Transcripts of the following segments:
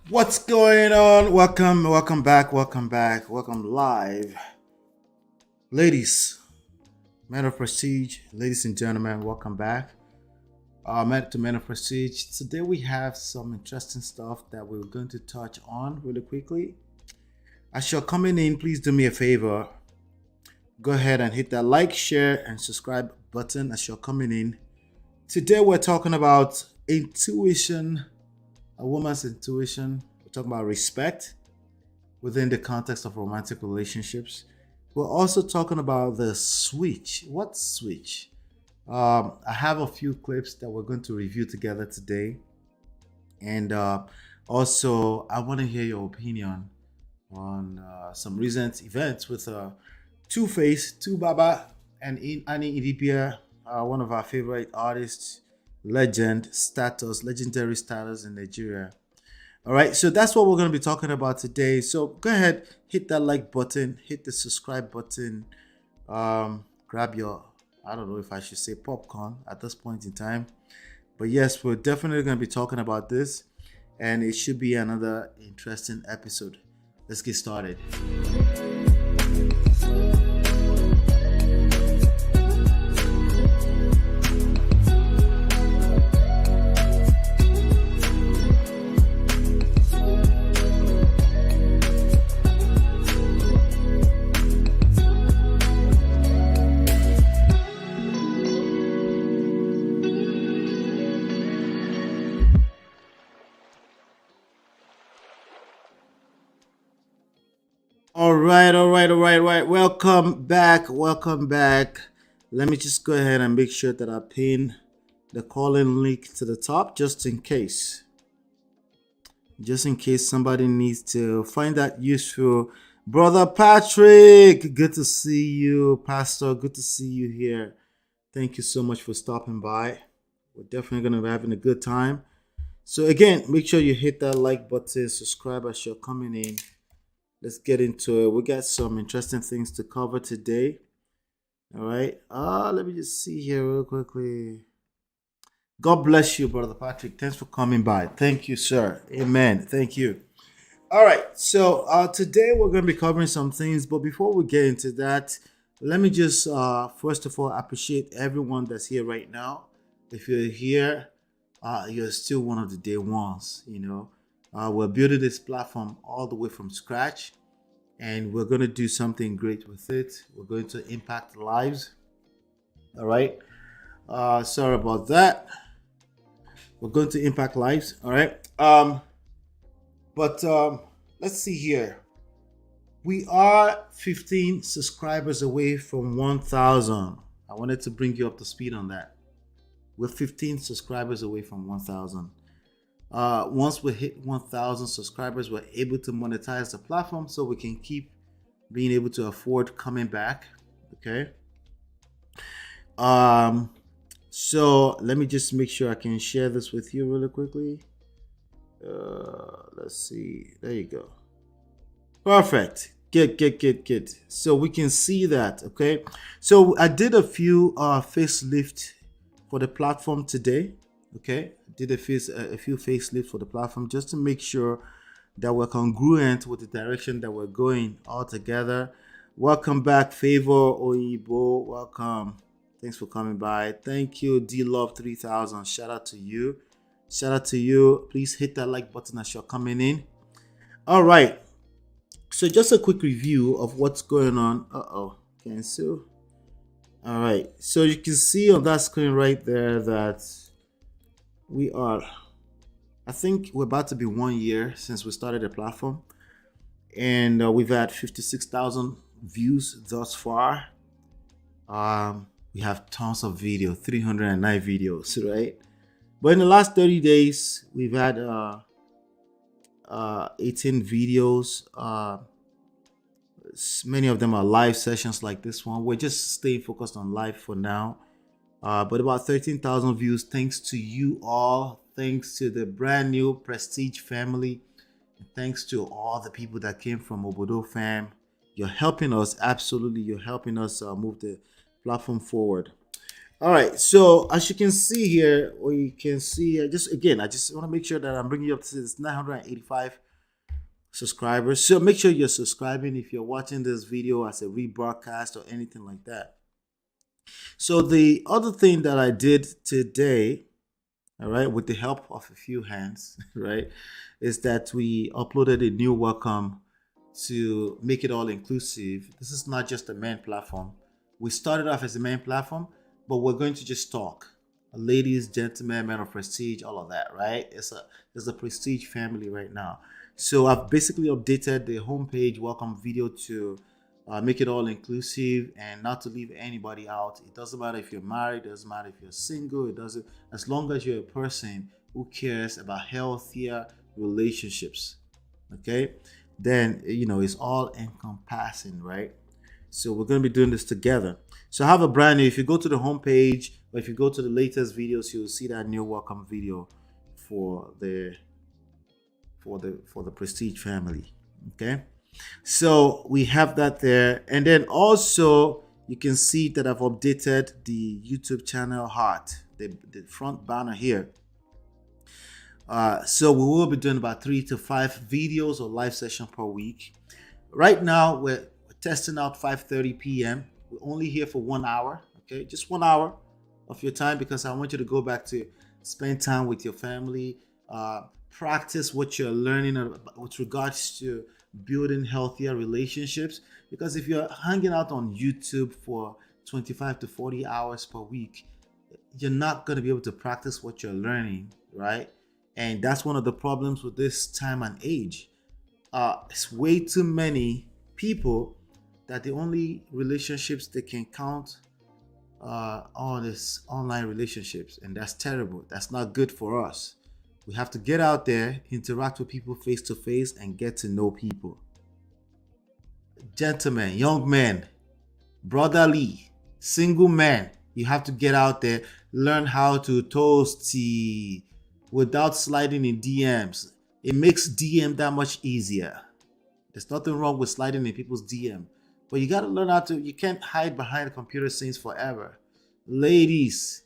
What's going on? Welcome back, welcome live. Ladies, men of prestige, ladies and gentlemen, welcome back. Men of prestige. Today we have some interesting stuff that we're going to touch on really quickly. As you're coming in, please do me a favor. Go ahead and hit that like, share, and subscribe button as you're coming in. Today we're talking about intuition, a woman's intuition. We're talking about respect within the context of romantic relationships. We're also talking about the switch. What switch? I have a few clips that we're going to review together today. And also, I want to hear your opinion on some recent events with Two-Face, Tubaba, and Annie Idibia, one of our favorite artists, legendary status in Nigeria. All right, so that's what we're going to be talking about today. So go ahead, hit that like button, hit the subscribe button, grab your, I don't know if I should say popcorn at this point in time. But yes, we're definitely going to be talking about this, and it should be another interesting episode. Let's get started. All right. Welcome back. Let me just go ahead and make sure that I pin the call-in link to the top just in case. Just in case somebody needs to find that useful. Brother Patrick, good to see you. Pastor, good to see you here. Thank you so much for stopping by. We're definitely going to be having a good time. So again, make sure you hit that like button, subscribe as you're coming in. Let's get into it. We got some interesting things to cover today. All right. Let me just see here real quickly. God bless you, Brother Patrick. Thanks for coming by. Thank you, sir. Amen. Thank you. All right. So today we're going to be covering some things, but before we get into that, let me just first of all appreciate everyone that's here right now. If you're here, you're still one of the day ones. We're building this platform all the way from scratch, and we're going to do something great with it. We're going to impact lives. All right. Sorry about that. We're going to impact lives. All right. But let's see here. We are 15 subscribers away from 1,000. I wanted to bring you up to speed on that. We're 15 subscribers away from 1,000. Once we hit 1,000 subscribers, we're able to monetize the platform so we can keep being able to afford coming back. Okay. So let me just make sure I can share this with you really quickly. Let's see. There you go. Perfect. Good. So we can see that. Okay. So I did a few facelift for the platform today. Okay, did a few facelifts for the platform just to make sure that we're congruent with the direction that we're going all together. Welcome back, Favor Oyibo. Welcome. Thanks for coming by. Thank you, D Love 3000. Shout out to you. Please hit that like button as you're coming in. All right. So just a quick review of what's going on. Cancel. All right. So you can see on that screen right there that I think we're about to be 1 year since we started the platform, and we've had 56,000 views thus far. We have tons of video, 309 videos, right? But in the last 30 days, we've had 18 videos. Many of them are live sessions like this one. We're just staying focused on live for now. But about 13,000 views. Thanks to you all. Thanks to the brand new Prestige family. And thanks to all the people that came from Obodo fam. You're helping us. Absolutely. You're helping us move the platform forward. All right. So as you can see here, or you can see here, just again, I just want to make sure that I'm bringing you up to this 985 subscribers. So make sure you're subscribing if you're watching this video as a rebroadcast or anything like that. So the other thing that I did today, all right, with the help of a few hands, right, is that we uploaded a new welcome to make it all inclusive. This is not just a main platform. We started off as a main platform, but we're going to just talk. Ladies, gentlemen, men of prestige, all of that, right? It's a prestige family right now. So I've basically updated the homepage welcome video to make it all inclusive and not to leave anybody out. It doesn't matter if you're married, it doesn't matter if you're single, it doesn't, as long as you're a person who cares about healthier relationships, okay, then it's all encompassing, right? So we're going to be doing this together. So I have a brand new, if you go to the homepage or if you go to the latest videos, you'll see that new welcome video for the prestige family. Okay, so we have that there, and then also you can see that I've updated the YouTube channel heart, the front banner here. So we will be doing about 3 to 5 videos or live session per week. Right now we're testing out 5:30 p.m. We're only here for 1 hour, okay, just 1 hour of your time, because I want you to go back to spend time with your family, practice what you're learning with regards to building healthier relationships. Because if you're hanging out on YouTube for 25 to 40 hours per week, you're not going to be able to practice what you're learning, right? And that's one of the problems with this time and age. It's way too many people that the only relationships they can count on is online relationships, and that's terrible. That's not good for us. We have to get out there, interact with people face to face, and get to know people. Gentlemen, young men, brotherly, single men, you have to get out there, learn how to toast without sliding in DMs. It makes DM that much easier. There's nothing wrong with sliding in people's DM, but you got to learn how to. You can't hide behind computer scenes forever. Ladies,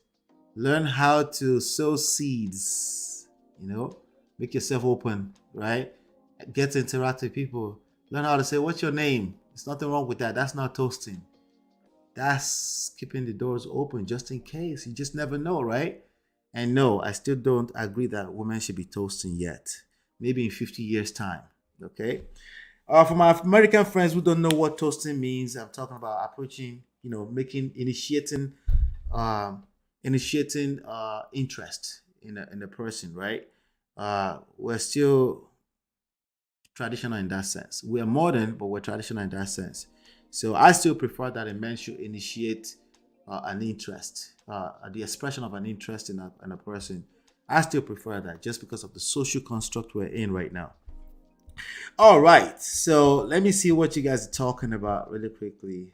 learn how to sow seeds. Make yourself open, right? Get to interact with people. Learn how to say, "What's your name?" There's nothing wrong with that. That's not toasting. That's keeping the doors open just in case. You just never know, right? And no, I still don't agree that women should be toasting yet. Maybe in 50 years' time. Okay. For my American friends who don't know what toasting means, I'm talking about approaching, initiating interest in a person, right? We're still traditional in that sense. We are modern, but we're traditional in that sense. So I still prefer that a man should initiate an interest, the expression of an interest in a person. I still prefer that, just because of the social construct we're in right now. All right, so let me see what you guys are talking about really quickly.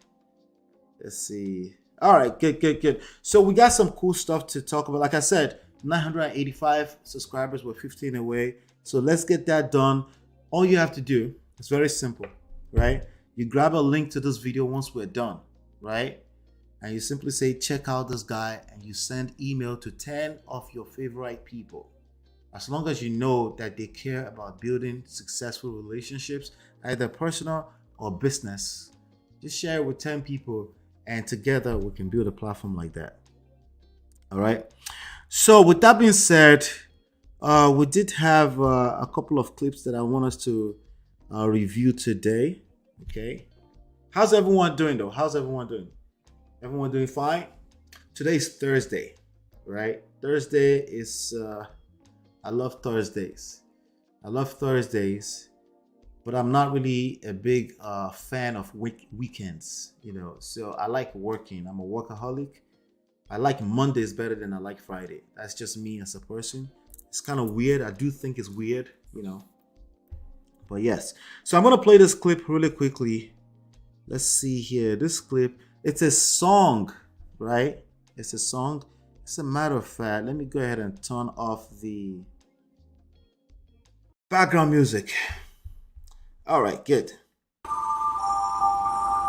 Let's see. All right, good. So we got some cool stuff to talk about. Like I said, 985 subscribers, were 15 away. So let's get that done. All you have to do is very simple, right? You grab a link to this video once we're done, right? And you simply say, check out this guy, and you send email to 10 of your favorite people. As long as you know that they care about building successful relationships, either personal or business, just share it with 10 people, and together we can build a platform like that. All right. So with that being said, we did have a couple of clips that I want us to review today. Okay. How's everyone doing though? How's everyone doing? Everyone doing fine? Today is Thursday, right? Thursday is, I love Thursdays. But I'm not really a big fan of weekends, So I like working. I'm a workaholic. I like Mondays better than I like Friday. That's just me as a person. It's kind of weird. I do think it's weird, But yes. So I'm going to play this clip really quickly. Let's see here. This clip, it's a song, right? It's a song. As a matter of fact, let me go ahead and turn off the background music. All right, good.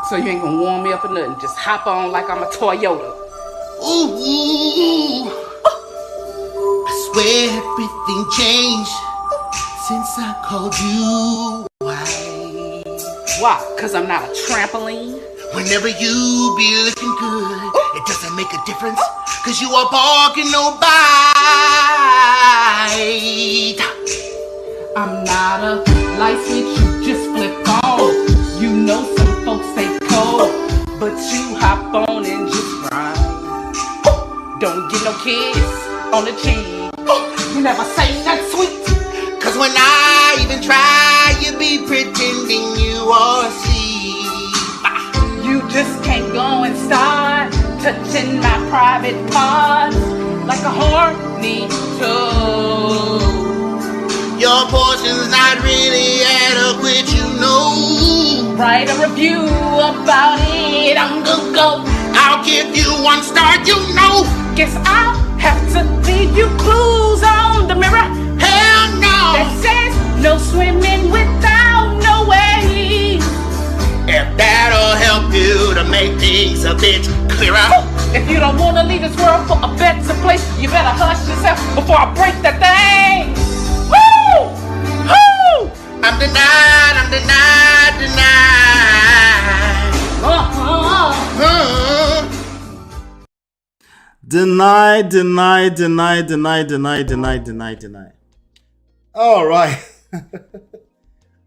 So you ain't gonna warm me up or nothing. Just hop on like I'm a Toyota. Ooh, I swear everything changed since I called you. Why? Cause I'm not a trampoline? Whenever you be looking good, it doesn't make a difference, cause you are barking no bite. I'm not a light switch you just flip on. You know some folks stay cold, but you hop on and just ride. Don't get no kiss on the cheek. You never say nothing sweet. Cause when I even try, you be pretending you are asleep. You just can't go and start touching my private parts like a horny toad. Your portion's not really adequate, you know. Write a review about it on Google. I'll give you 1 star, you know. Guess I'll have to leave you clues on the mirror. Hell no. That says no swimming without no waves. If that'll help you to make things a bit clearer. If you don't want to leave this world for a better place, you better hush yourself before I break that thing. Woo! Woo! I'm denied. Deny. All right.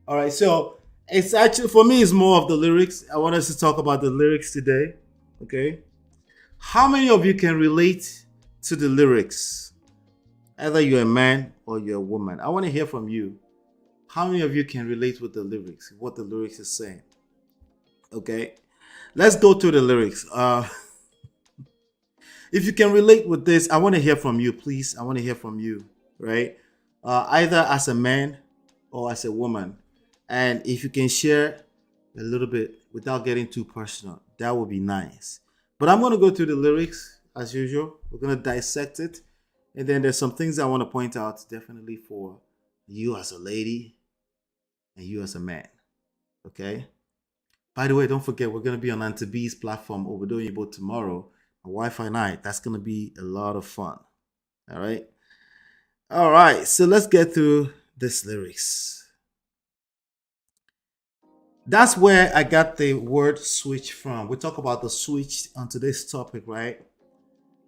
All right. So it's actually, for me, it's more of the lyrics. I want us to talk about the lyrics today. Okay. How many of you can relate to the lyrics? Either you're a man or you're a woman. I want to hear from you. How many of you can relate with the lyrics, what the lyrics is saying? Okay. Let's go to the lyrics. If you can relate with this, I want to hear from you, please. I want to hear from you, right? Either as a man or as a woman. And if you can share a little bit without getting too personal, that would be nice. But I'm going to go through the lyrics as usual. We're going to dissect it. And then there's some things I want to point out definitely for you as a lady and you as a man. Okay? By the way, don't forget, we're going to be on Auntie B's platform over Obodoyibo tomorrow. Wi-Fi night. That's going to be a lot of fun. All right. All right. So let's get through this lyrics. That's where I got the word switch from. We talk about the switch on today's topic, right?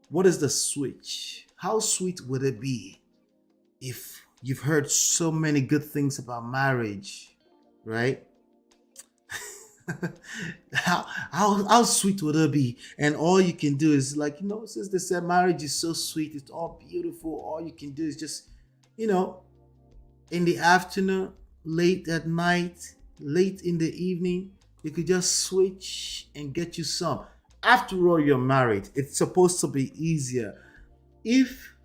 What is the switch? How sweet would it be if you've heard so many good things about marriage, right? How sweet would it be? And all you can do is, like, since they said marriage is so sweet, it's all beautiful, all you can do is just, in the afternoon, late at night, late in the evening, you could just switch and get you some. After all, you're married. It's supposed to be easier. If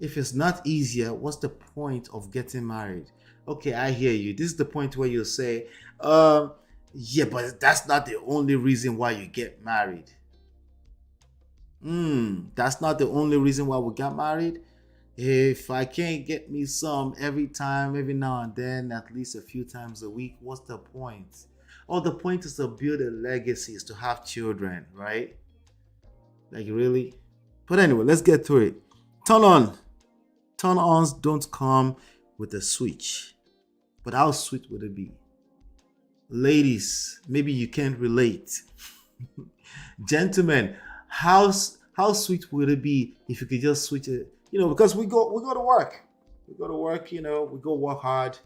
it's not easier, what's the point of getting married? Okay, I hear you. This is the point where you'll say, yeah, but that's not the only reason why you get married. That's not the only reason why we got married. If I can't get me some every now and then, at least a few times a week, what's the point? Oh, the point is to build a legacy, is to have children, right? Like, really? But anyway, let's get through it. Turn-ons don't come with a switch. But how sweet would it be? Ladies, maybe you can't relate. Gentlemen, how sweet would it be if you could just switch it? Because we go to work. We go to work, we go work hard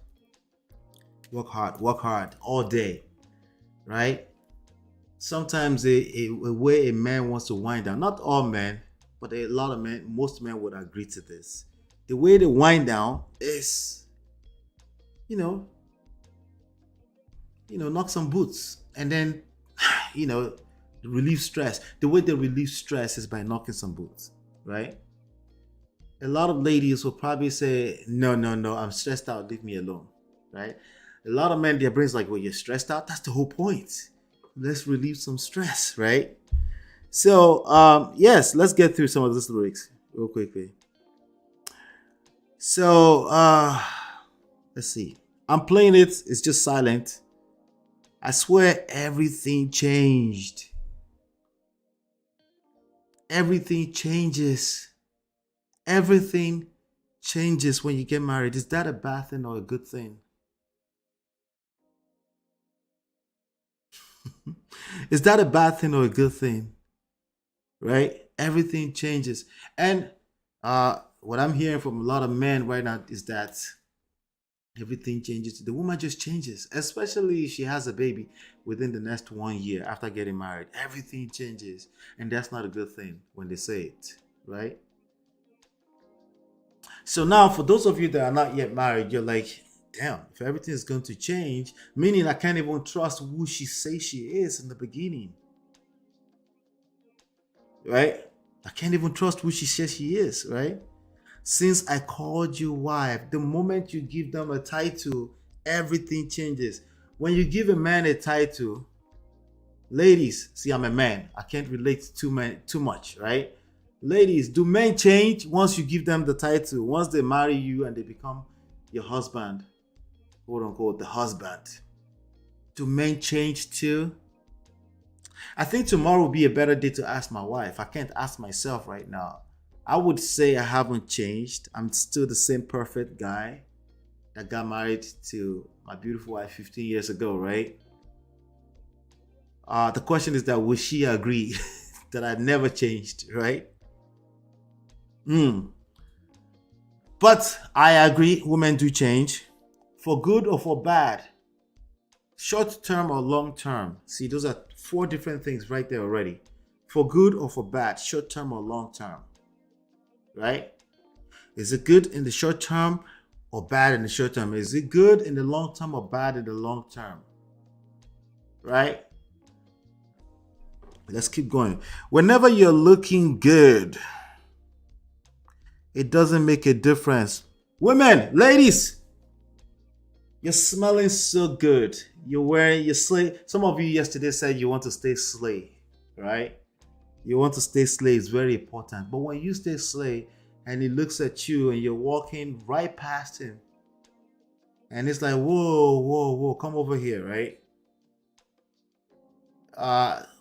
all day, right? Sometimes a way a man wants to wind down, not all men, but a lot of men, most men would agree to this. The way they wind down is, knock some boots and then, relieve stress. The way they relieve stress is by knocking some boots, right? A lot of ladies will probably say, no, I'm stressed out, leave me alone, right? A lot of men, their brain's like, well, you're stressed out? That's the whole point. Let's relieve some stress, right? So, yes, let's get through some of these lyrics real quickly. So, let's see. I'm playing it. It's just silent. I swear everything changed. everything changes. Everything changes when you get married. Is that a bad thing or a good thing? Is that a bad thing or a good thing? Right? Everything changes. And what I'm hearing from a lot of men right now is that everything changes. The woman just changes, especially if she has a baby within the next 1 year after getting married. Everything changes. And that's not a good thing when they say it, right? So now, for those of you that are not yet married, you're like, damn, if everything is going to change, meaning I can't even trust who she says she is in the beginning, right? I can't even trust who she says she is, right? Since I called you wife, the moment you give them a title, everything changes. When you give a man a title, ladies, see, I'm a man. I can't relate to men too much, right? Ladies, do men change once you give them the title? Once they marry you and they become your husband, quote unquote, the husband. Do men change too? I think tomorrow will be a better day to ask my wife. I can't ask myself right now. I would say I haven't changed. I'm still the same perfect guy that got married to my beautiful wife 15 years ago, right? The question is that would she agree that I never changed, right? But I agree, women do change. For good or for bad. Short term or long term. See, those are 4 different things right there already. For good or for bad. Short term or long term. Right? Is it good in the short term or bad in the short term? Is it good in the long term or bad in the long term? Right? Let's keep going. Whenever you're looking good, it doesn't make a difference. Women, ladies, you're smelling so good. You're wearing your slay. Some of you yesterday said you want to stay slay, right? You want to stay slay is very important. But when you stay slay and he looks at you and you're walking right past him, and it's like, whoa, whoa, whoa, come over here, right?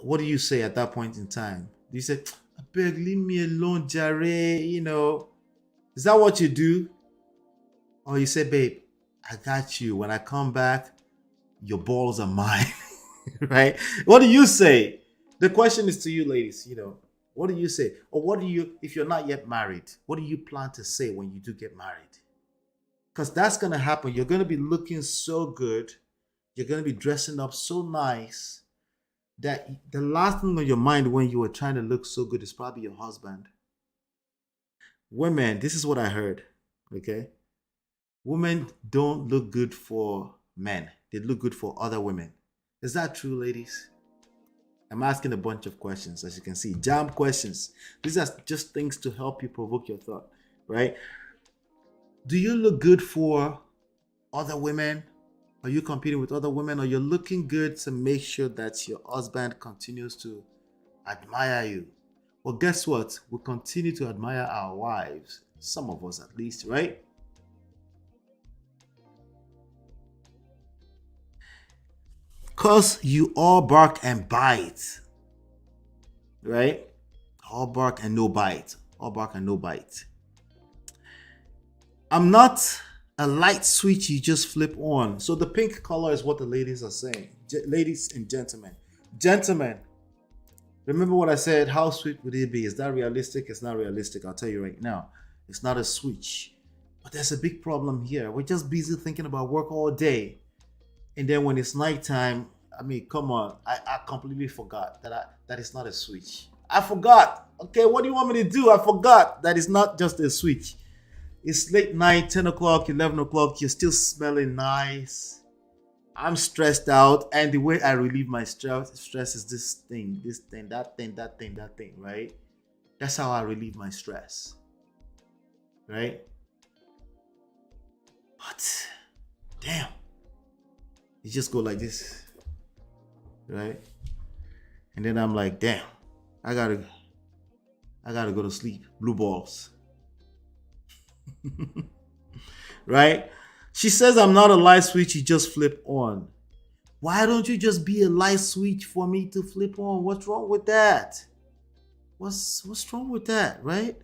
What do you say at that point in time? Do you say, I beg, leave me alone, Jare? You know, is that what you do? Or you say, babe, I got you. When I come back, your balls are mine, right? What do you say? The question is to you, ladies, you know, what do you say? Or what do you, if you're not yet married, what do you plan to say when you do get married? Because that's going to happen. You're going to be looking so good. You're going to be dressing up so nice that the last thing on your mind when you were trying to look so good is probably your husband. Women, this is what I heard, okay? Women don't look good for men. They look good for other women. Is that true, ladies? I'm asking a bunch of questions, as you can see. Jam questions. These are just things to help you provoke your thought, right? Do you look good for other women? Are you competing with other women? Or you're looking good to make sure that your husband continues to admire you? Well, guess what? We continue to admire our wives. Some of us at least, right? Because you all bark and bite, right? All bark and no bite. All bark and no bite. I'm not a light switch you just flip on. So the pink color is what the ladies are saying. Ladies and gentlemen. Gentlemen, remember what I said? How sweet would it be? Is that realistic? It's not realistic. I'll tell you right now. It's not a switch. But there's a big problem here. We're just busy thinking about work all day. And then when it's nighttime, I mean, come on. I completely forgot that it's not a switch. I forgot. Okay, what do you want me to do? I forgot that it's not just a switch. It's late night, 10 o'clock, 11 o'clock. You're still smelling nice. I'm stressed out. And the way I relieve my stress is this thing, that thing, right? That's how I relieve my stress. Right? But, damn. You just go like this, right? And then I'm like, damn, I gotta go to sleep. Blue balls. Right? She says I'm not a light switch you just flip on. Why don't you just be a light switch for me to flip on? What's wrong with that? What's wrong with that, right?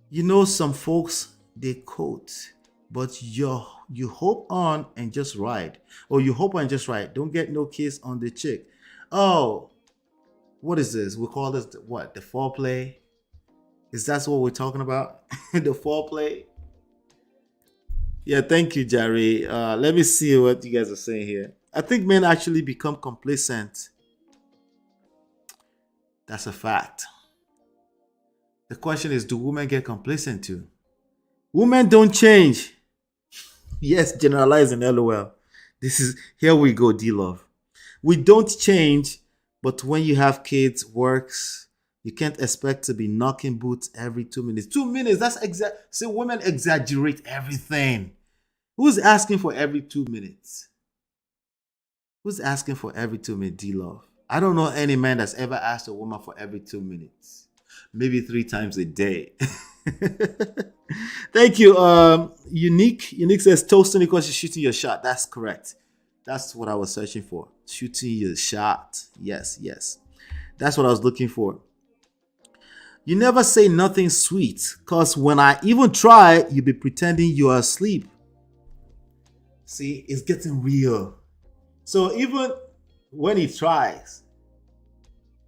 You know, some folks they quote, but you hope on and just ride, or you hope and just ride. Don't get no kiss on the chick. Oh, what is this? We call this what? The foreplay? Is that what we're talking about? The foreplay? Yeah, thank you, Jerry. Let me see what you guys are saying here. I think men actually become complacent. That's a fact. The question is, do women get complacent too? Women don't change. Yes, generalizing, lol. This is here we go, D Love. We don't change, but when you have kids, works, you can't expect to be knocking boots every 2 minutes. 2 minutes, that's exact. See, women exaggerate everything. Who's asking for every 2 minutes? Who's asking for every 2 minutes, D Love? I don't know any man that's ever asked a woman for every 2 minutes. Maybe 3 times a day. Thank you. Unique. Unique says toasting because you're shooting your shot. That's correct. That's what I was searching for. Shooting your shot. Yes, yes. That's what I was looking for. You never say nothing sweet, because when I even try, you be pretending you are asleep. See, it's getting real. So even when he tries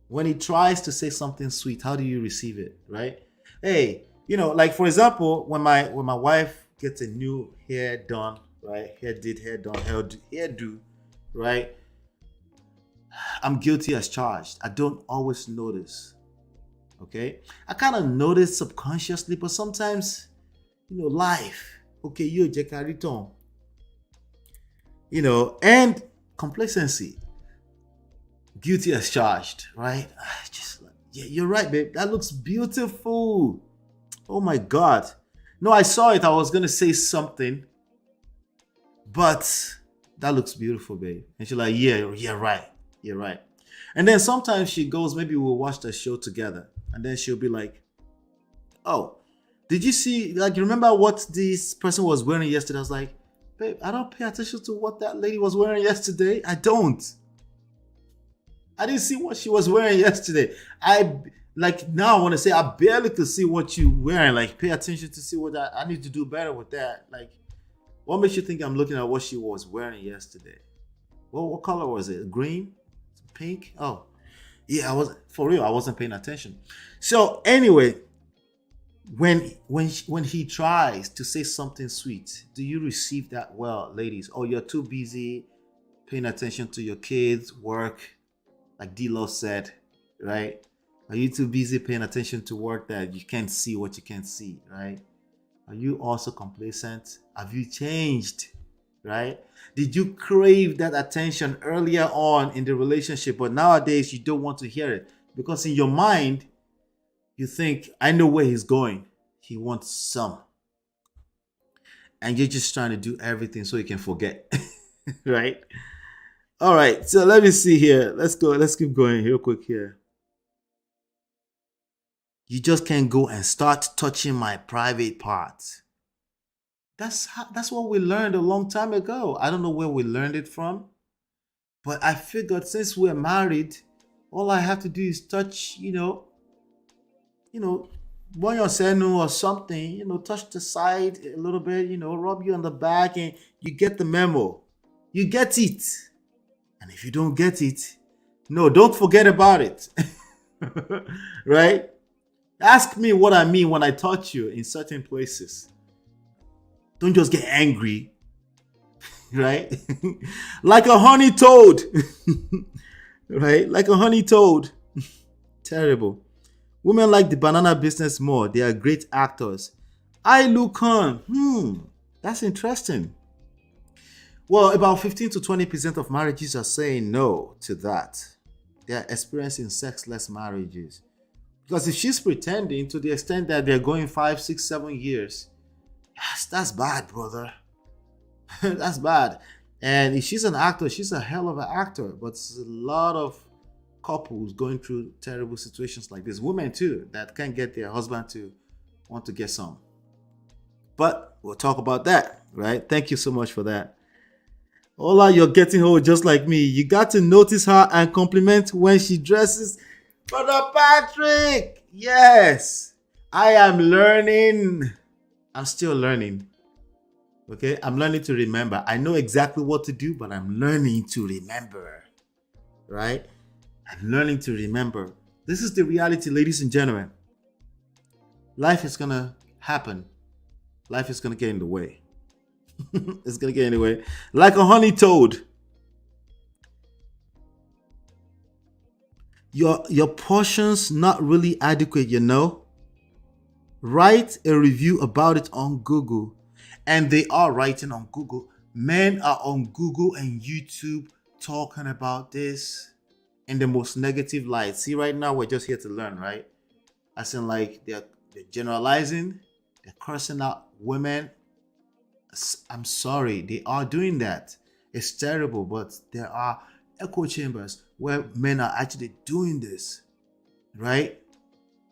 to say something sweet, how do you receive it, right? Hey, like for example, when my wife gets a new hair done, right? Hair done, hairdo, right? I'm guilty as charged. I don't always notice. Okay? I kind of notice subconsciously, but sometimes, life. Okay, you Jekariton. And complacency. Guilty as charged, right? Just like, yeah, you're right, babe. That looks beautiful. Oh my God. No, I saw it. I was gonna say something, but that looks beautiful, babe. And she's like, yeah, right. You're right. And then sometimes she goes, maybe we'll watch the show together. And then she'll be like, oh, did you see, like, you remember what this person was wearing yesterday? I was like, babe, I don't pay attention to what that lady was wearing yesterday. I didn't see what she was wearing yesterday. Now I want to say I barely could see what you wearing. Like, pay attention to see what I need to do better with that. Like, what makes you think I'm looking at what she was wearing yesterday? Well, what color was it? Green? Pink? Oh, yeah, I wasn't paying attention. So anyway, when he tries to say something sweet, do you receive that well, ladies? Or you're too busy paying attention to your kids, work, like D-Lo said, right? Are you too busy paying attention to work that you can't see what you can't see, right? Are you also complacent? Have you changed, right? Did you crave that attention earlier on in the relationship, but nowadays you don't want to hear it? Because in your mind, you think, I know where he's going. He wants some. And you're just trying to do everything so you can forget, right? All right, so let me see here. Let's go. Let's keep going real quick here. You just can't go and start touching my private parts. That's what we learned a long time ago. I don't know where we learned it from, but I figured since we're married, all I have to do is touch, one your senu or something, touch the side a little bit, rub you on the back, and you get the memo. You get it. And if you don't get it, no, don't forget about it. Right? Ask me what I mean when I touch you in certain places. Don't just get angry. Right? Like a honey toad. Right? Like a honey toad. Terrible. Women like the banana business more. They are great actors. I look on. That's interesting. Well, about 15 to 20% of marriages are saying no to that. They are experiencing sexless marriages. Because if she's pretending to the extent that they're going 5, 6, 7 years, yes, that's bad, brother. That's bad. And if she's an actor, she's a hell of an actor. But there's a lot of couples going through terrible situations like this. Women too, that can't get their husband to want to get some. But we'll talk about that, right? Thank you so much for that. Hola, you're getting old just like me. You got to notice her and compliment when she dresses. Brother Patrick, yes, I am learning. I'm still learning. Okay, I'm learning to remember. I know exactly what to do, but I'm learning to remember. Right? I'm learning to remember. This is the reality, ladies and gentlemen. Life is gonna happen. Life is gonna get in the way. It's gonna get in the way. Like a honey toad. Your portion's not really adequate, you know. Write a review about it on Google. And they are writing on Google. Men are on Google and YouTube talking about this in the most negative light. See, right now we're just here to learn, right? As in, like, they're generalizing, they're cursing out women. I'm sorry, they are doing that. It's terrible, but there are echo chambers where men are actually doing this, right?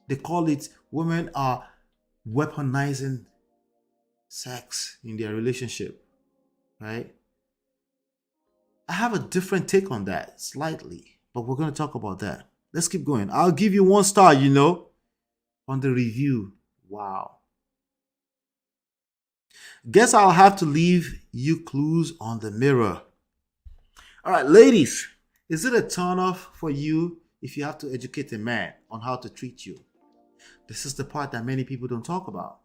They call it women are weaponizing sex in their relationship, right? I have a different take on that slightly, but we're going to talk about that. Let's keep going. I'll give you 1 star, on the review. Wow. Guess I'll have to leave you clues on the mirror. All right, ladies, is it a turn off for you if you have to educate a man on how to treat you? This is the part that many people don't talk about,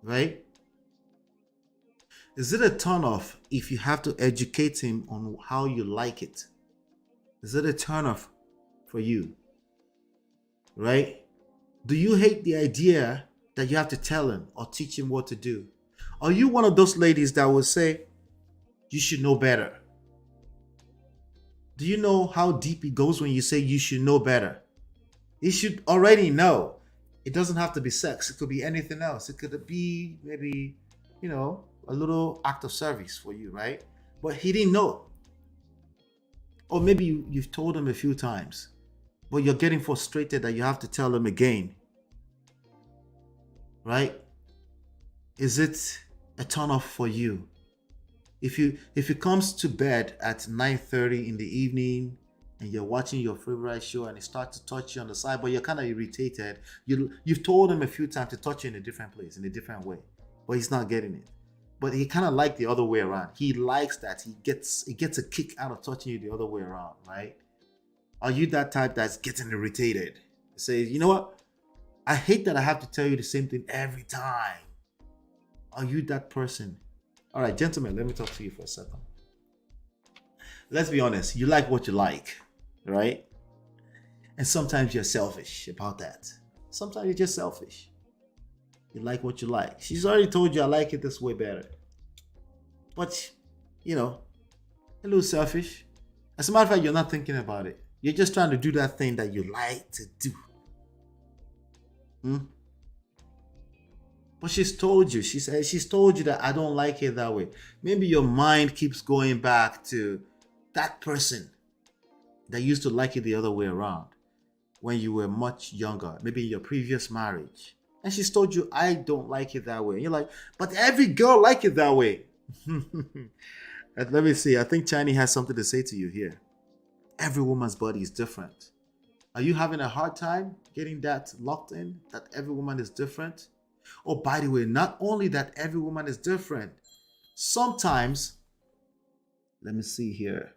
right? Is it a turn off if you have to educate him on how you like it? Is it a turn off for you? Right? Do you hate the idea that you have to tell him or teach him what to do? Are you one of those ladies that will say, you should know better? Do you know how deep it goes when you say you should know better? You should already know. It doesn't have to be sex. It could be anything else. It could be maybe, a little act of service for you, right? But he didn't know. Or maybe you've told him a few times, but you're getting frustrated that you have to tell him again. Right? Is it a turn off for you? If it comes to bed at 9:30 in the evening and you're watching your favorite show and it starts to touch you on the side, but you're kind of irritated, you've told him a few times to touch you in a different place, in a different way, but he's not getting it. But he kind of like the other way around. He likes that. He gets a kick out of touching you the other way around, right? Are you that type that's getting irritated? Says, you know what? I hate that I have to tell you the same thing every time. Are you that person? All right, gentlemen, let me talk to you for a second. Let's be honest. You like what you like, right? And sometimes you're selfish about that. Sometimes you're just selfish. You like what you like. She's already told you I like it this way better. But, a little selfish. As a matter of fact, you're not thinking about it. You're just trying to do that thing that you like to do. But she's told you. She's told you that I don't like it that way. Maybe your mind keeps going back to that person that used to like it the other way around when you were much younger, maybe in your previous marriage. And she's told you, I don't like it that way. And you're like, but every girl like it that way. Let me see. I think Chani has something to say to you here. Every woman's body is different. Are you having a hard time getting that locked in, that every woman is different? Oh, by the way, not only that every woman is different, sometimes, let me see here.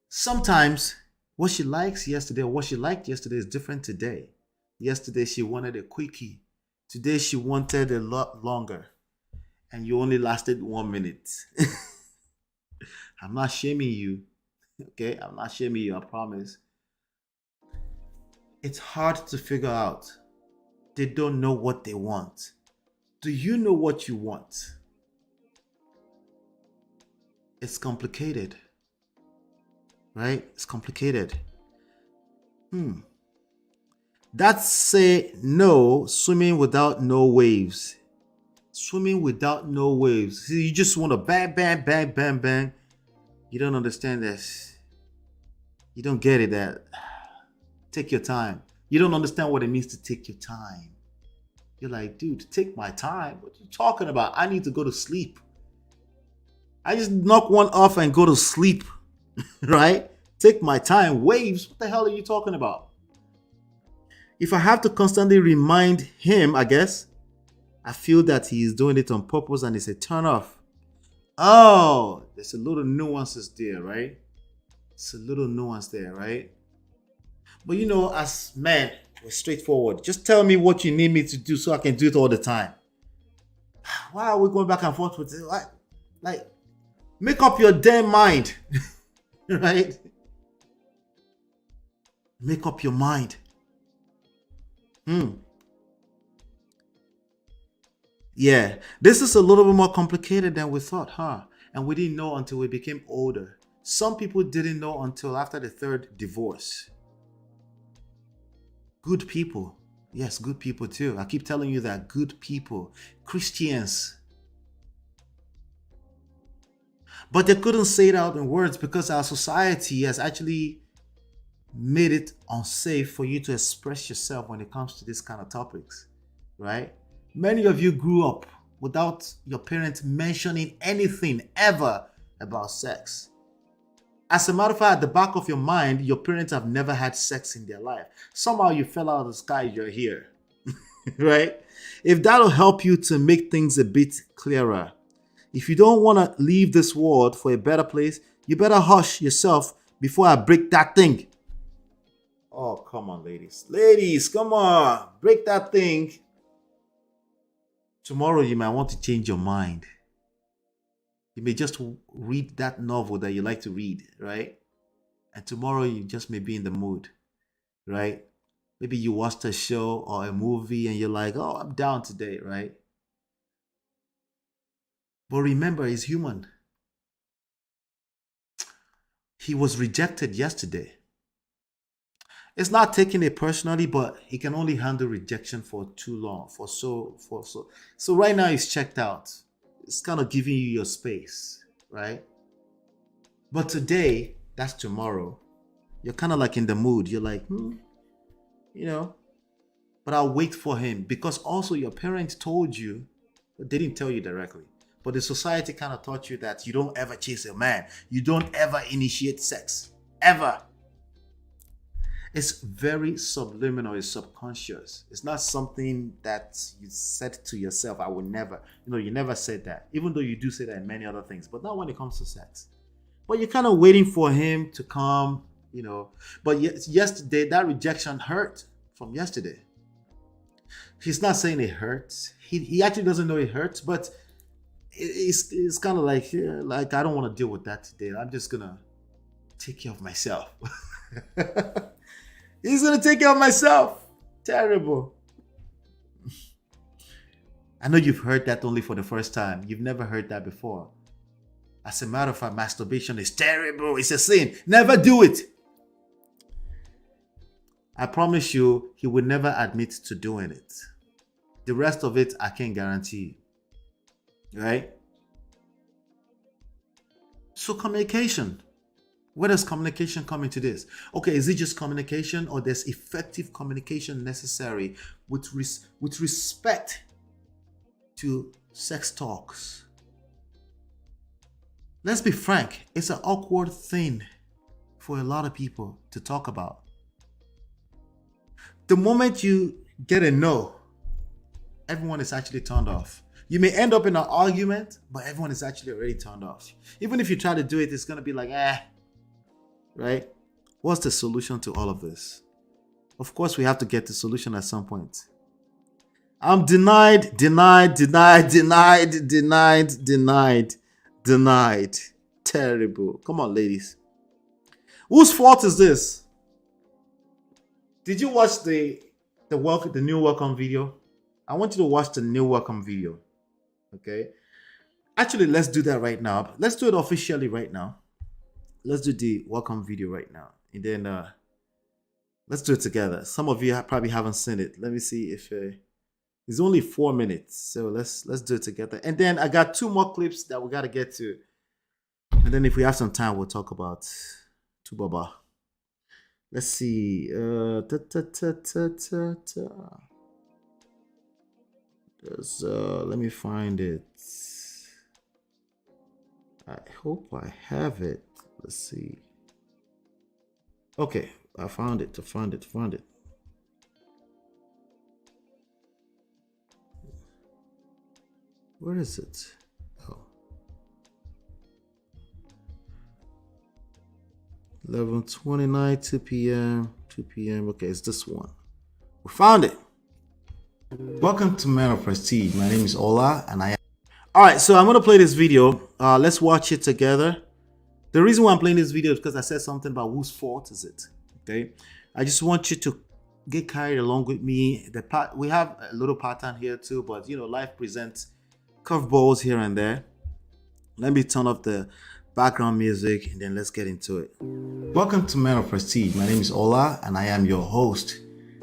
Sometimes what she likes yesterday or what she liked yesterday is different today. Yesterday she wanted a quickie. Today she wanted a lot longer. And you only lasted 1 minute. I'm not shaming you. Okay? I'm not shaming you, I promise. It's hard to figure out. They don't know what they want. Do you know what you want? It's complicated. Right? It's complicated. That's say no, swimming without no waves. Swimming without no waves. See, you just want to bang, bang, bang, bang, bang. You don't understand this. You don't get it that. Take your time. You don't understand what it means to take your time. You're like, dude, take my time. What are you talking about? I need to go to sleep. I just knock one off and go to sleep, right? Take my time. Waves? What the hell are you talking about? If I have to constantly remind him, I guess, I feel that he is doing it on purpose and it's a turn off. Oh, there's a little nuances there, right? It's a little nuance there, right? But you know, as men, we're straightforward. Just tell me what you need me to do so I can do it all the time. Why are we going back and forth with it? Like, make up your damn mind, right? Make up your mind. Yeah, this is a little bit more complicated than we thought, huh? And we didn't know until we became older. Some people didn't know until after the third divorce. Good people. Yes, good people too. I keep telling you that good people, Christians. But they couldn't say it out in words because our society has actually made it unsafe for you to express yourself when it comes to this kind of topics, right? Many of you grew up without your parents mentioning anything ever about sex. As a matter of fact, at the back of your mind, your parents have never had sex in their life. Somehow you fell out of the sky, you're here, right? If that'll help you to make things a bit clearer, if you don't want to leave this world for a better place, you better hush yourself before I break that thing. Oh, come on, ladies. Ladies, come on. Break that thing. Tomorrow you might want to change your mind. You may just read that novel that you like to read, right? And tomorrow you just may be in the mood, right? Maybe you watched a show or a movie and you're like, oh, I'm down today, right? But remember, he's human. He was rejected yesterday. It's not taking it personally, but he can only handle rejection for too long. So right now he's checked out. It's kind of giving you your space, right? But today, that's tomorrow. You're kind of like in the mood. You're like, you know, but I'll wait for him because also your parents told you, but they didn't tell you directly. But the society kind of taught you that you don't ever chase a man. You don't ever initiate sex. Ever. It's very subliminal, it's subconscious. It's not something that you said to yourself, I would never. You never said that. Even though you do say that in many other things, but not when it comes to sex. But you're kind of waiting for him to come, But yesterday, that rejection hurt from yesterday. He's not saying it hurts. He actually doesn't know it hurts, but it's kind of like I don't want to deal with that today. I'm just going to take care of myself. He's going to take care of myself. Terrible. I know you've heard that only for the first time. You've never heard that before. As a matter of fact, masturbation is terrible. It's a sin. Never do it. I promise you, he will never admit to doing it. The rest of it, I can't guarantee. Right? So communication. Where does communication come into this? Okay, is it just communication or there's effective communication necessary with respect to sex talks? Let's be frank, it's an awkward thing for a lot of people to talk about. The moment you get a no, everyone is actually turned off. You may end up in an argument, but everyone is actually already turned off. Even if you try to do it, it's going to be like, right? What's the solution to all of this? Of course, we have to get the solution at some point. I'm denied. Terrible. Come on, ladies. Whose fault is this? Did you watch the new welcome video? I want you to watch the new welcome video. Okay? Actually, let's do that right now. Let's do it officially right now. Let's do the welcome video right now. And then let's do it together. Some of you probably haven't seen it. Let me see if it's only 4 minutes. So let's do it together. And then I got 2 more clips that we got to get to. And then if we have some time, we'll talk about Tubaba. Let's see. Let me find it. I hope I have it. Let's see. Okay, I found it. Found it. Where is it? Oh. 11:29, 2 p.m. 2 p.m. Okay, it's this one. We found it. Welcome to Man of Prestige. My name is Ola, and I am. All right, so I'm gonna play this video. Let's watch it together. The reason why I'm playing this video is because I said something about whose fault is it. Okay, I just want you to get carried along with me. We have a little pattern here too, but you know, life presents curveballs here and there. Let me turn off the background music and then let's get into it. Welcome to Man of Prestige. My name is Ola, and I am your host.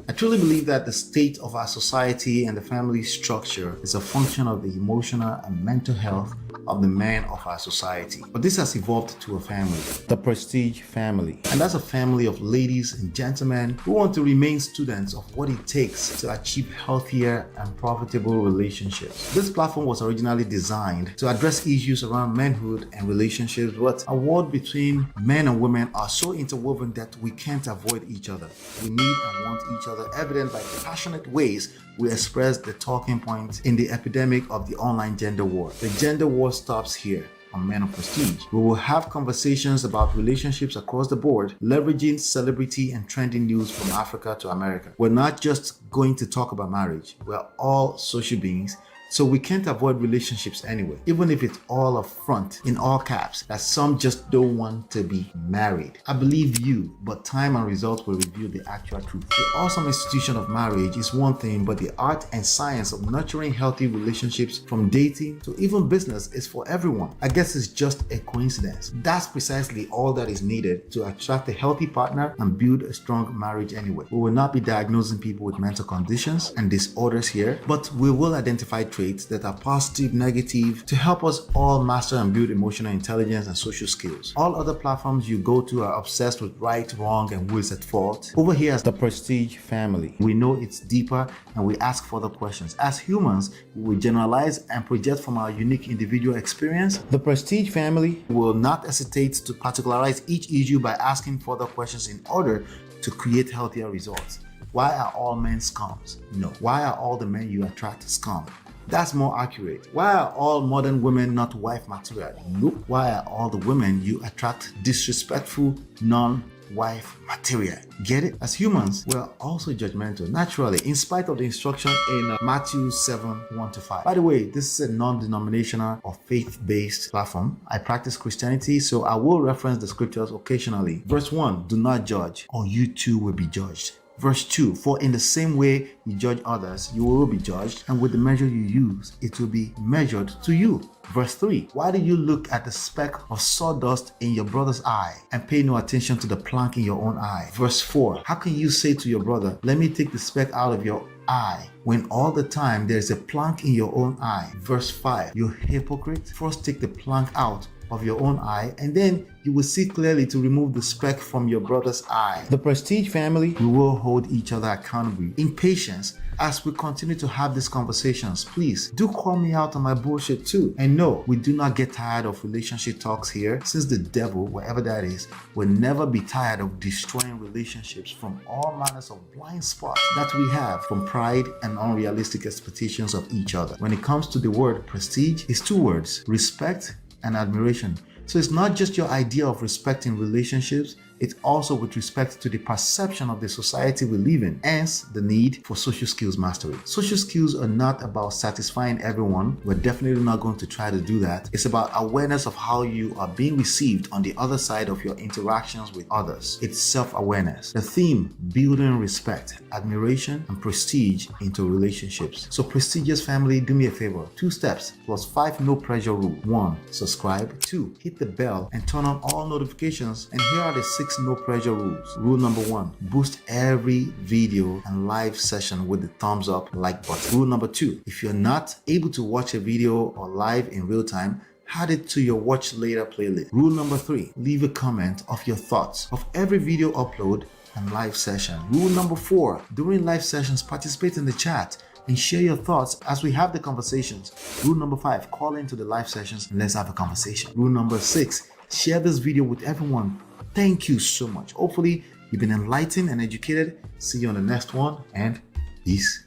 I truly believe that the state of our society and the family structure is a function of the emotional and mental health of the men of our society. But this has evolved to a family, the Prestige family. And that's a family of ladies and gentlemen who want to remain students of what it takes to achieve healthier and profitable relationships. This platform was originally designed to address issues around manhood and relationships, but a world between men and women are so interwoven that we can't avoid each other. We need and want each other, evident by the passionate ways we express the talking points in the epidemic of the online gender war. The gender war stops here on Men of Prestige. We will have conversations about relationships across the board, leveraging celebrity and trending news from Africa to America. We're not just going to talk about marriage. We're all social beings, so we can't avoid relationships anyway, even if it's all up front in all caps that some just don't want to be married. I believe you, but time and results will reveal the actual truth. The awesome institution of marriage is one thing, but the art and science of nurturing healthy relationships, from dating to even business, is for everyone. I guess it's just a coincidence. That's precisely all that is needed to attract a healthy partner and build a strong marriage anyway. We will not be diagnosing people with mental conditions and disorders here, but we will identify traits that are positive, negative, to help us all master and build emotional intelligence and social skills. All other platforms you go to are obsessed with right, wrong, and who is at fault. Over here as the Prestige family, we know it's deeper and we ask further questions. As humans, we generalize and project from our unique individual experience. The Prestige family will not hesitate to particularize each issue by asking further questions in order to create healthier results. Why are all men scums? No. Why are all the men you attract scum? That's more accurate. Why are all modern women not wife material? Nope. Why are all the women you attract disrespectful, non-wife material? Get it? As humans, we're also judgmental, naturally, in spite of the instruction in Matthew 7:1-5. By the way, this is a non-denominational or faith-based platform. I practice Christianity, so I will reference the scriptures occasionally. Verse 1, do not judge, or you too will be judged. Verse 2, for in the same way you judge others, you will be judged, and with the measure you use, it will be measured to you. Verse 3, why do you look at the speck of sawdust in your brother's eye and pay no attention to the plank in your own eye? Verse 4, how can you say to your brother, let me take the speck out of your eye, when all the time there is a plank in your own eye? Verse 5, you hypocrite, first take the plank out of your own eye, and then you will see clearly to remove the speck from your brother's eye. The Prestige family, we will hold each other accountable in patience as we continue to have these conversations. Please do call me out on my bullshit too. And no, we do not get tired of relationship talks here, since the devil, wherever that is, will never be tired of destroying relationships from all manners of blind spots that we have from pride and unrealistic expectations of each other. When it comes to the word prestige, it's two words: respect and admiration. So it's not just your idea of respect in relationships, it's also with respect to the perception of the society we live in, hence the need for social skills mastery. Social skills are not about satisfying everyone. We're definitely not going to try to do that. It's about awareness of how you are being received on the other side of your interactions with others. It's self-awareness. The theme, building respect, admiration, and prestige into relationships. So prestigious family, do me a favor. 2 steps plus 5 no pressure rule. 1, subscribe. 2, hit the bell and turn on all notifications. And here are the 6 no pressure rules. Rule number 1, boost every video and live session with the thumbs up like button. Rule number 2, if you're not able to watch a video or live in real time, add it to your watch later playlist. Rule number 3, leave a comment of your thoughts of every video upload and live session. Rule number 4, during live sessions, participate in the chat. and share your thoughts as we have the conversations. Rule number 5, call into the live sessions and let's have a conversation. Rule number 6, share this video with everyone. Thank you so much. Hopefully, you've been enlightened and educated. See you on the next one, and peace.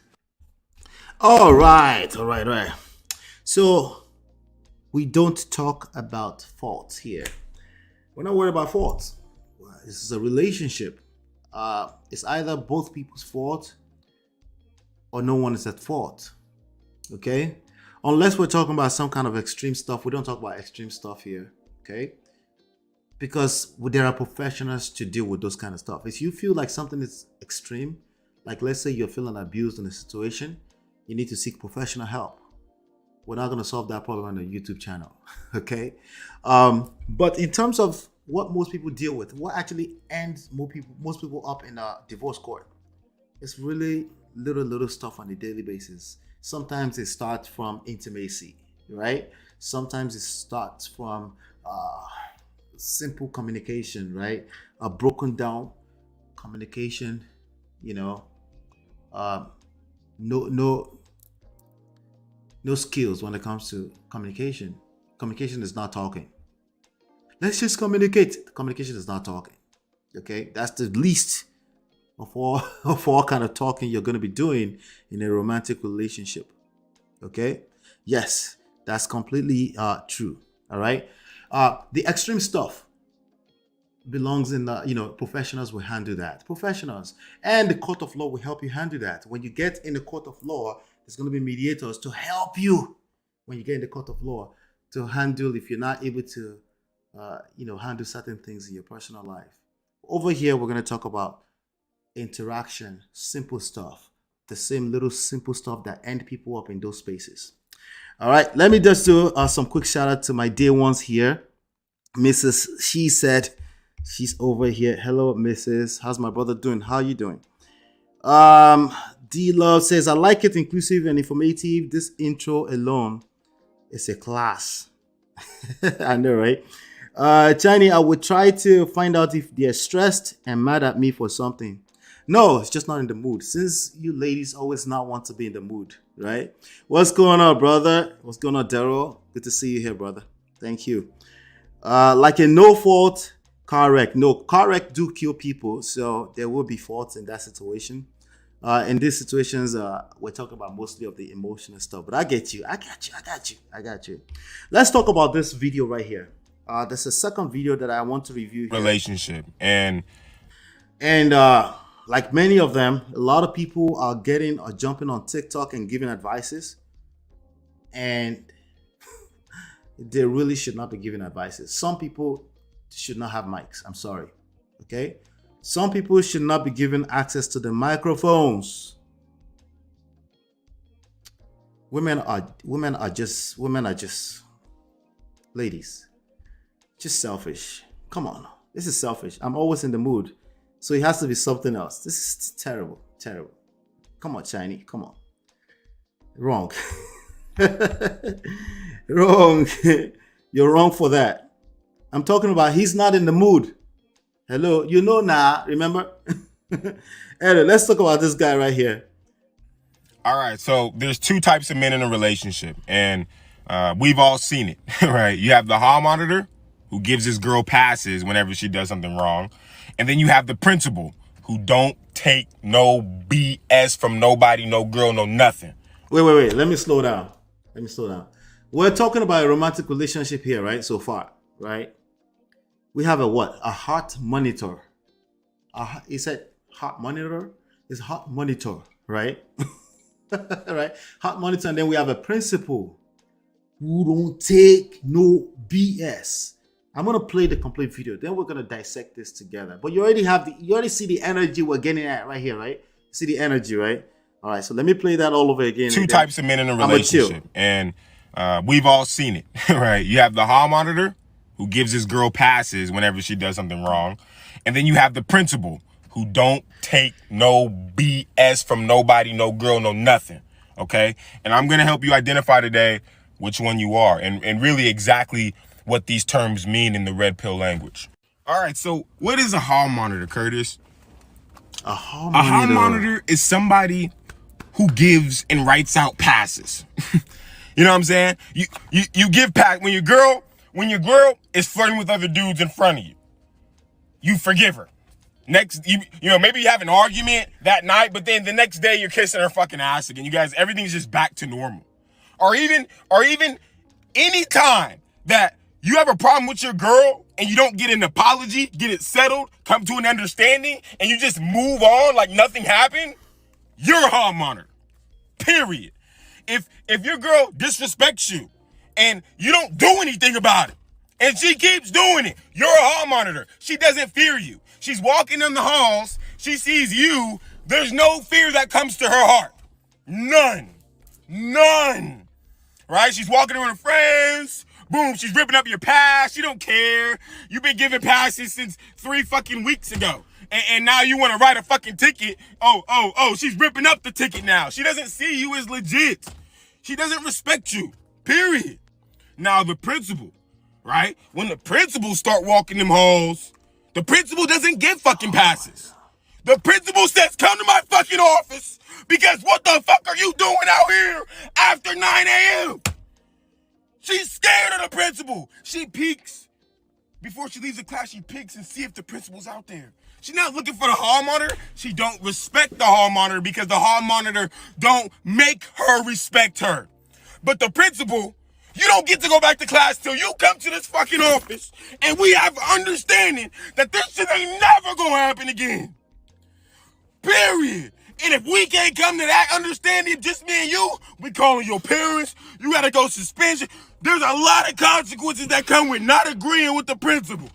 All right. So, we don't talk about faults here. We're not worried about faults. This is a relationship. It's either both people's fault or no one is at fault. Okay? Unless we're talking about some kind of extreme stuff. We don't talk about extreme stuff here. Okay? Because there are professionals to deal with those kind of stuff. If you feel like something is extreme, like let's say you're feeling abused in a situation, you need to seek professional help. We're not going to solve that problem on the YouTube channel. Okay? But in terms of what most people deal with, what actually ends most people up in a divorce court, it's really little stuff on a daily basis. Sometimes it starts from intimacy, right? Sometimes it starts from simple communication, right? A broken down communication, no skills when it comes to communication. Communication is not talking. Let's just communicate. Communication is not talking. Okay, that's the least of all kind of talking you're going to be doing in a romantic relationship. Okay, yes, that's completely true. All right, the extreme stuff belongs in the professionals will handle that. Professionals and the court of law will help you handle that. When you get in the court of law, there's going to be mediators to help you when you get in the court of law to handle if you're not able to handle certain things in your personal life. Over here, we're going to talk about interaction, simple stuff, the same little simple stuff that end people up in those spaces. All right, let me just do some quick shout out to my dear ones here. Mrs. She said, she's over here. Hello, Mrs. How's my brother doing? How you doing? D Love says, I like it, inclusive and informative. This intro alone is a class. I know, right? Chani, I would try to find out if they're stressed and mad at me for something. No, it's just not in the mood. Since you ladies always not want to be in the mood, right? What's going on, brother? What's going on, Daryl? Good to see you here, brother. Thank you. Like a no fault car wreck. No, car wreck do kill people, so there will be faults in that situation. In these situations, we're talking about mostly of the emotional stuff. But I get you. I got you. Let's talk about this video right here. There's a second video that I want to review here. Relationship. And like many of them, a lot of people are jumping on TikTok and giving advices. And they really should not be giving advices. Some people should not have mics. I'm sorry. Okay? Some people should not be given access to the microphones. Women are just ladies, just selfish. Come on, this is selfish. I'm always in the mood, so it has to be something else. This is terrible. Come on, Shiny, come on. Wrong. Wrong. You're wrong for that. I'm talking about he's not in the mood. Hello, remember? Anyway, let's talk about this guy right here. all right, so there's two types of men in a relationship, and we've all seen it, right? You have the hall monitor who gives his girl passes whenever she does something wrong. And then you have the principal who don't take no BS from nobody, no girl, no nothing. Wait. Let me slow down. We're talking about a romantic relationship here, right? So far, right? We have a what? A heart monitor. He said heart monitor? It's heart monitor, right? Right? Heart monitor. And then we have a principal who don't take no BS. I'm going to play the complete video. Then we're going to dissect this together. But you already see the energy we're getting at right here, right? See the energy, right? All right, so let me play that all over again. Two types of men in a relationship, and we've all seen it, right? You have the hall monitor who gives his girl passes whenever she does something wrong. And then you have the principal who don't take no BS from nobody, no girl, no nothing, okay? And I'm going to help you identify today which one you are and really exactly what these terms mean in the red pill language. All right, so what is a hall monitor, Curtis? A hall monitor is somebody who gives and writes out passes. You know what I'm saying? You give pass when your girl is flirting with other dudes in front of you. You forgive her. Next, you know, maybe you have an argument that night, but then the next day you're kissing her fucking ass again. You guys, everything's just back to normal. Or even any time that you have a problem with your girl and you don't get an apology, get it settled, come to an understanding, and you just move on like nothing happened, you're a hall monitor. Period. If your girl disrespects you and you don't do anything about it, and she keeps doing it, you're a hall monitor. She doesn't fear you. She's walking in the halls. She sees you. There's no fear that comes to her heart. None. Right? She's walking around with her friends. Boom, she's ripping up your pass. She don't care. You've been giving passes since 3 fucking weeks ago. And now you want to write a fucking ticket. Oh, she's ripping up the ticket now. She doesn't see you as legit. She doesn't respect you. Period. Now the principal, right? When the principal start walking them halls, the principal doesn't get fucking passes. The principal says, come to my fucking office because what the fuck are you doing out here after 9 a.m.? She's scared of the principal. She peeks. Before she leaves the class, she peeks and see if the principal's out there. She's not looking for the hall monitor. She don't respect the hall monitor because the hall monitor don't make her respect her. But the principal, you don't get to go back to class till you come to this fucking office and we have understanding that this shit ain't never gonna happen again. Period. And if we can't come to that understanding, just me and you, we calling your parents, you gotta go suspension. There's a lot of consequences that come with not agreeing with the principal.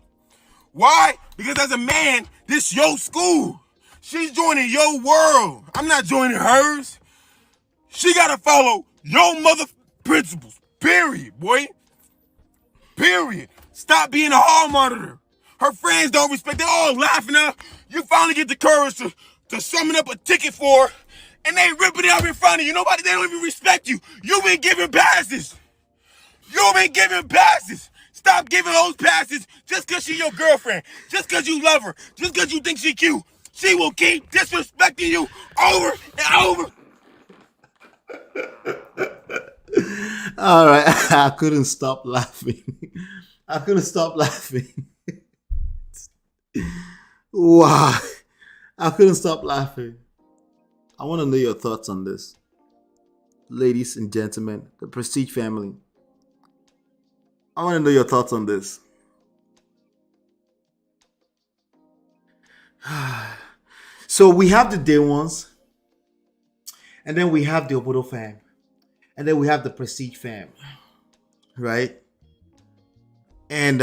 Why? Because as a man, this your school. She's joining your world. I'm not joining hers. She gotta follow your mother principles. Period, boy. Period. Stop being a hall monitor. Her friends don't respect. They're all laughing at her. You finally get the courage to summon up a ticket for her, and they ripping it up in front of you. Nobody, they don't even respect you. You've been giving passes. You've been giving passes. Stop giving those passes just because she's your girlfriend, just because you love her, just because you think she's cute. She will keep disrespecting you over and over. All right, I couldn't stop laughing. Wow, I couldn't stop laughing. I want to know your thoughts on this. Ladies and gentlemen, the Prestige family. I want to know your thoughts on this. So we have the day ones, and then we have the Obodo fam, and then we have the Prestige fam, right? And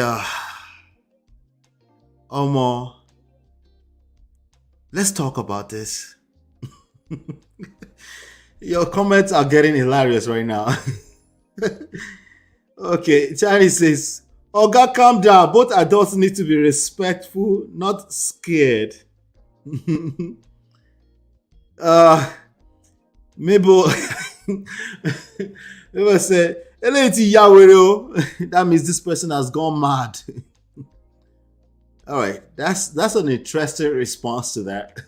Omar, let's talk about this. Your comments are getting hilarious right now. Okay, Charlie says, Oga, calm down. Both adults need to be respectful, not scared. Mabel said, that means this person has gone mad. All right, that's an interesting response to that.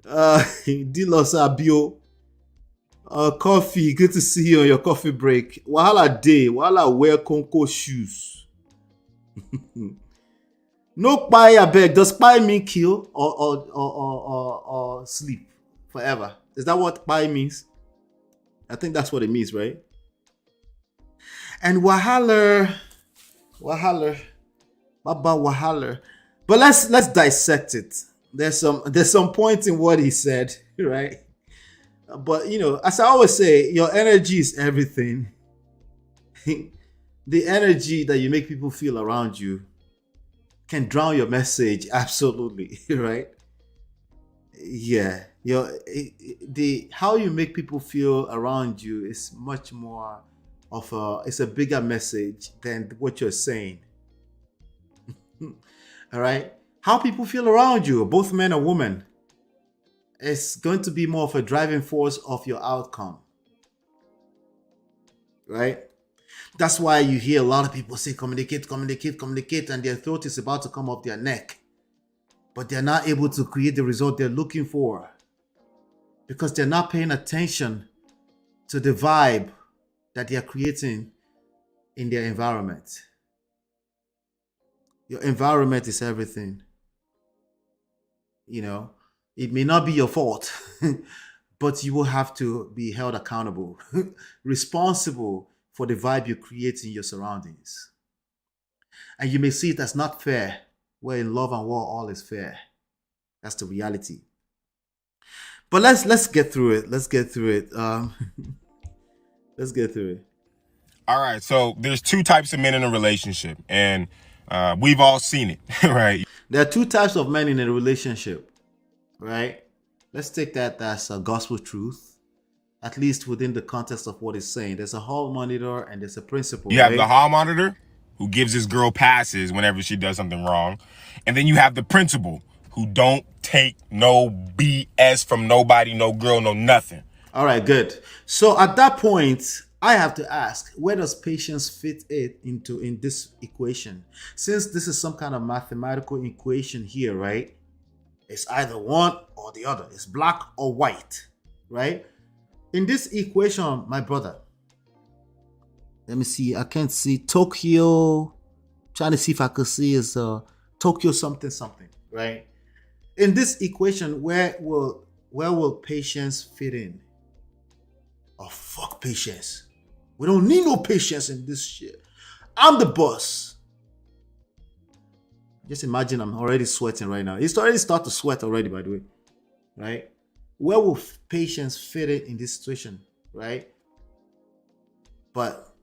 Dilos Abio, coffee, good to see you on your coffee break. Wahala day, wahala wear Conco shoes. No pie, I beg. Does pie mean kill or sleep forever? Is that what pie means? I think that's what it means, right? And Baba Wahaler. But let's dissect it. There's some points in what he said, right? But you know, as I always say, your energy is everything. The energy that you make people feel around you can drown your message, absolutely, right? Yeah, how you make people feel around you is much more of it's a bigger message than what you're saying. All right, how people feel around you, both men and women, is going to be more of a driving force of your outcome, right? That's why you hear a lot of people say communicate, and their throat is about to come off their neck, but they're not able to create the result they're looking for. because they're not paying attention to the vibe that they are creating in their environment. Your environment is everything. You know, it may not be your fault, but you will have to be held accountable, responsible for the vibe you create in your surroundings. And you may see it as not fair, where in love and war all is fair. That's the reality. But let's get through it. Let's get through it. Let's get through it. All right, so there's two types of men in a relationship, and we've all seen it, right? There are two types of men in a relationship, right? Let's take that as a gospel truth, at least within the context of what it's saying. There's a hall monitor and there's a principle. You have the hall monitor who gives his girl passes whenever she does something wrong, and then you have the principal who don't take no BS from nobody, no girl, no nothing. All right, good. So at that point, I have to ask, where does patience fit in this equation? Since this is some kind of mathematical equation here, right? It's either one or the other. It's black or white, right? In this equation, my brother, let me see. I can't see Tokyo. Trying to see if I could see is Tokyo something, right? In this equation, where will patience fit in? Oh, fuck patience. We don't need no patience in this shit. I'm the boss. Just imagine I'm already sweating right now. It's already started to sweat already, by the way. Right? Where will patience fit in this situation? Right? But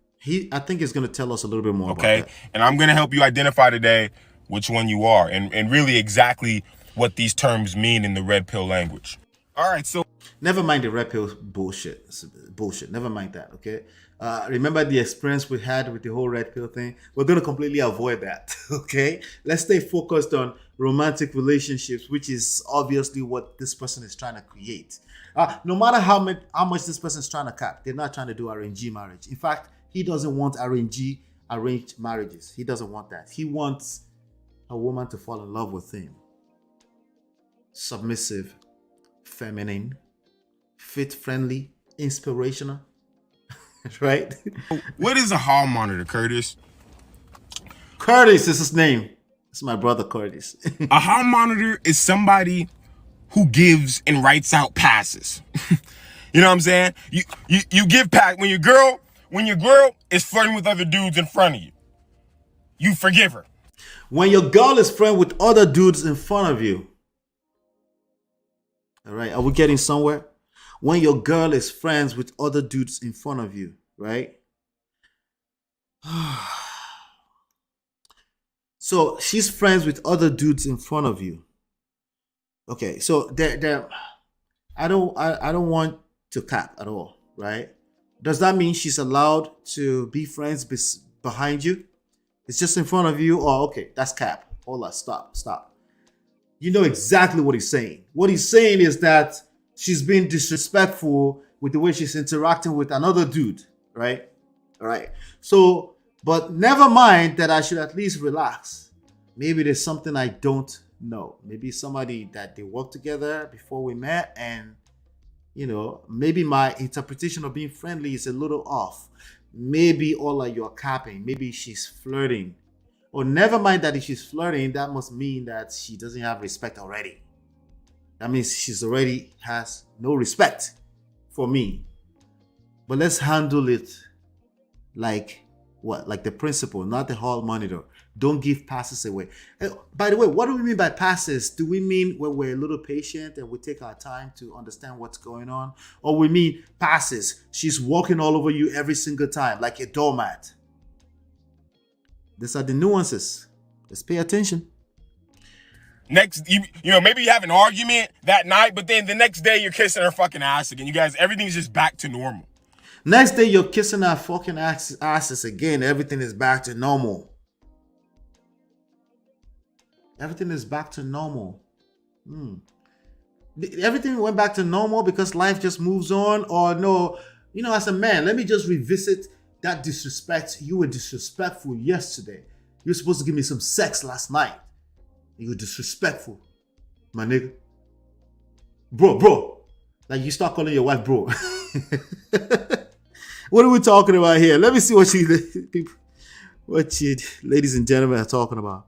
I think he's going to tell us a little bit more about that. And I'm going to help you identify today which one you are and really exactly what these terms mean in the red pill language. All right, so never mind the red pill bullshit. It's bullshit. Never mind that, okay? Remember the experience we had with the whole red pill thing? We're going to completely avoid that, okay? Let's stay focused on romantic relationships, which is obviously what this person is trying to create. No matter how much this person is trying to cap, they're not trying to do arranged marriage. In fact, he doesn't want arranged marriages. He doesn't want that. He wants a woman to fall in love with him. Submissive, feminine, fit-friendly, inspirational. Right? What is a hall monitor, Curtis? Curtis is his name. It's my brother Curtis. A hall monitor is somebody who gives and writes out passes. You know what I'm saying? You give pass when your girl is flirting with other dudes in front of you. You forgive her. When your girl is friends with other dudes in front of you. All right, are we getting somewhere? When your girl is friends with other dudes in front of you, right? So she's friends with other dudes in front of you. Okay, so I don't want to cap at all, right? Does that mean she's allowed to be friends behind you? It's just in front of you? Oh, okay, that's cap. Hold on, stop. You know exactly what he's saying. What he's saying is that she's being disrespectful with the way she's interacting with another dude, right? All right. So, but never mind that I should at least relax. Maybe there's something I don't know. Maybe somebody that they worked together before we met, and, you know, maybe my interpretation of being friendly is a little off. Maybe all you're capping. Maybe she's flirting. Or never mind that if she's flirting, that must mean that she doesn't have respect already. That means she's already has no respect for me. But let's handle it like what? Like the principal, not the hall monitor. Don't give passes away. By the way, what do we mean by passes? Do we mean when we're a little patient and we take our time to understand what's going on? Or we mean passes? She's walking all over you every single time like a doormat. These are the nuances. Let's pay attention. Next, you know, maybe you have an argument that night, but then the next day you're kissing her fucking ass again. You guys, everything's just back to normal. Next day you're kissing her fucking asses again. Everything is back to normal. Everything is back to normal. Everything went back to normal because life just moves on, or no, you know, as a man, let me just revisit that disrespect. You were disrespectful yesterday. You were supposed to give me some sex last night. You were disrespectful, my nigga. Bro. Like you start calling your wife bro. What are we talking about here? Let me see what you ladies and gentlemen are talking about.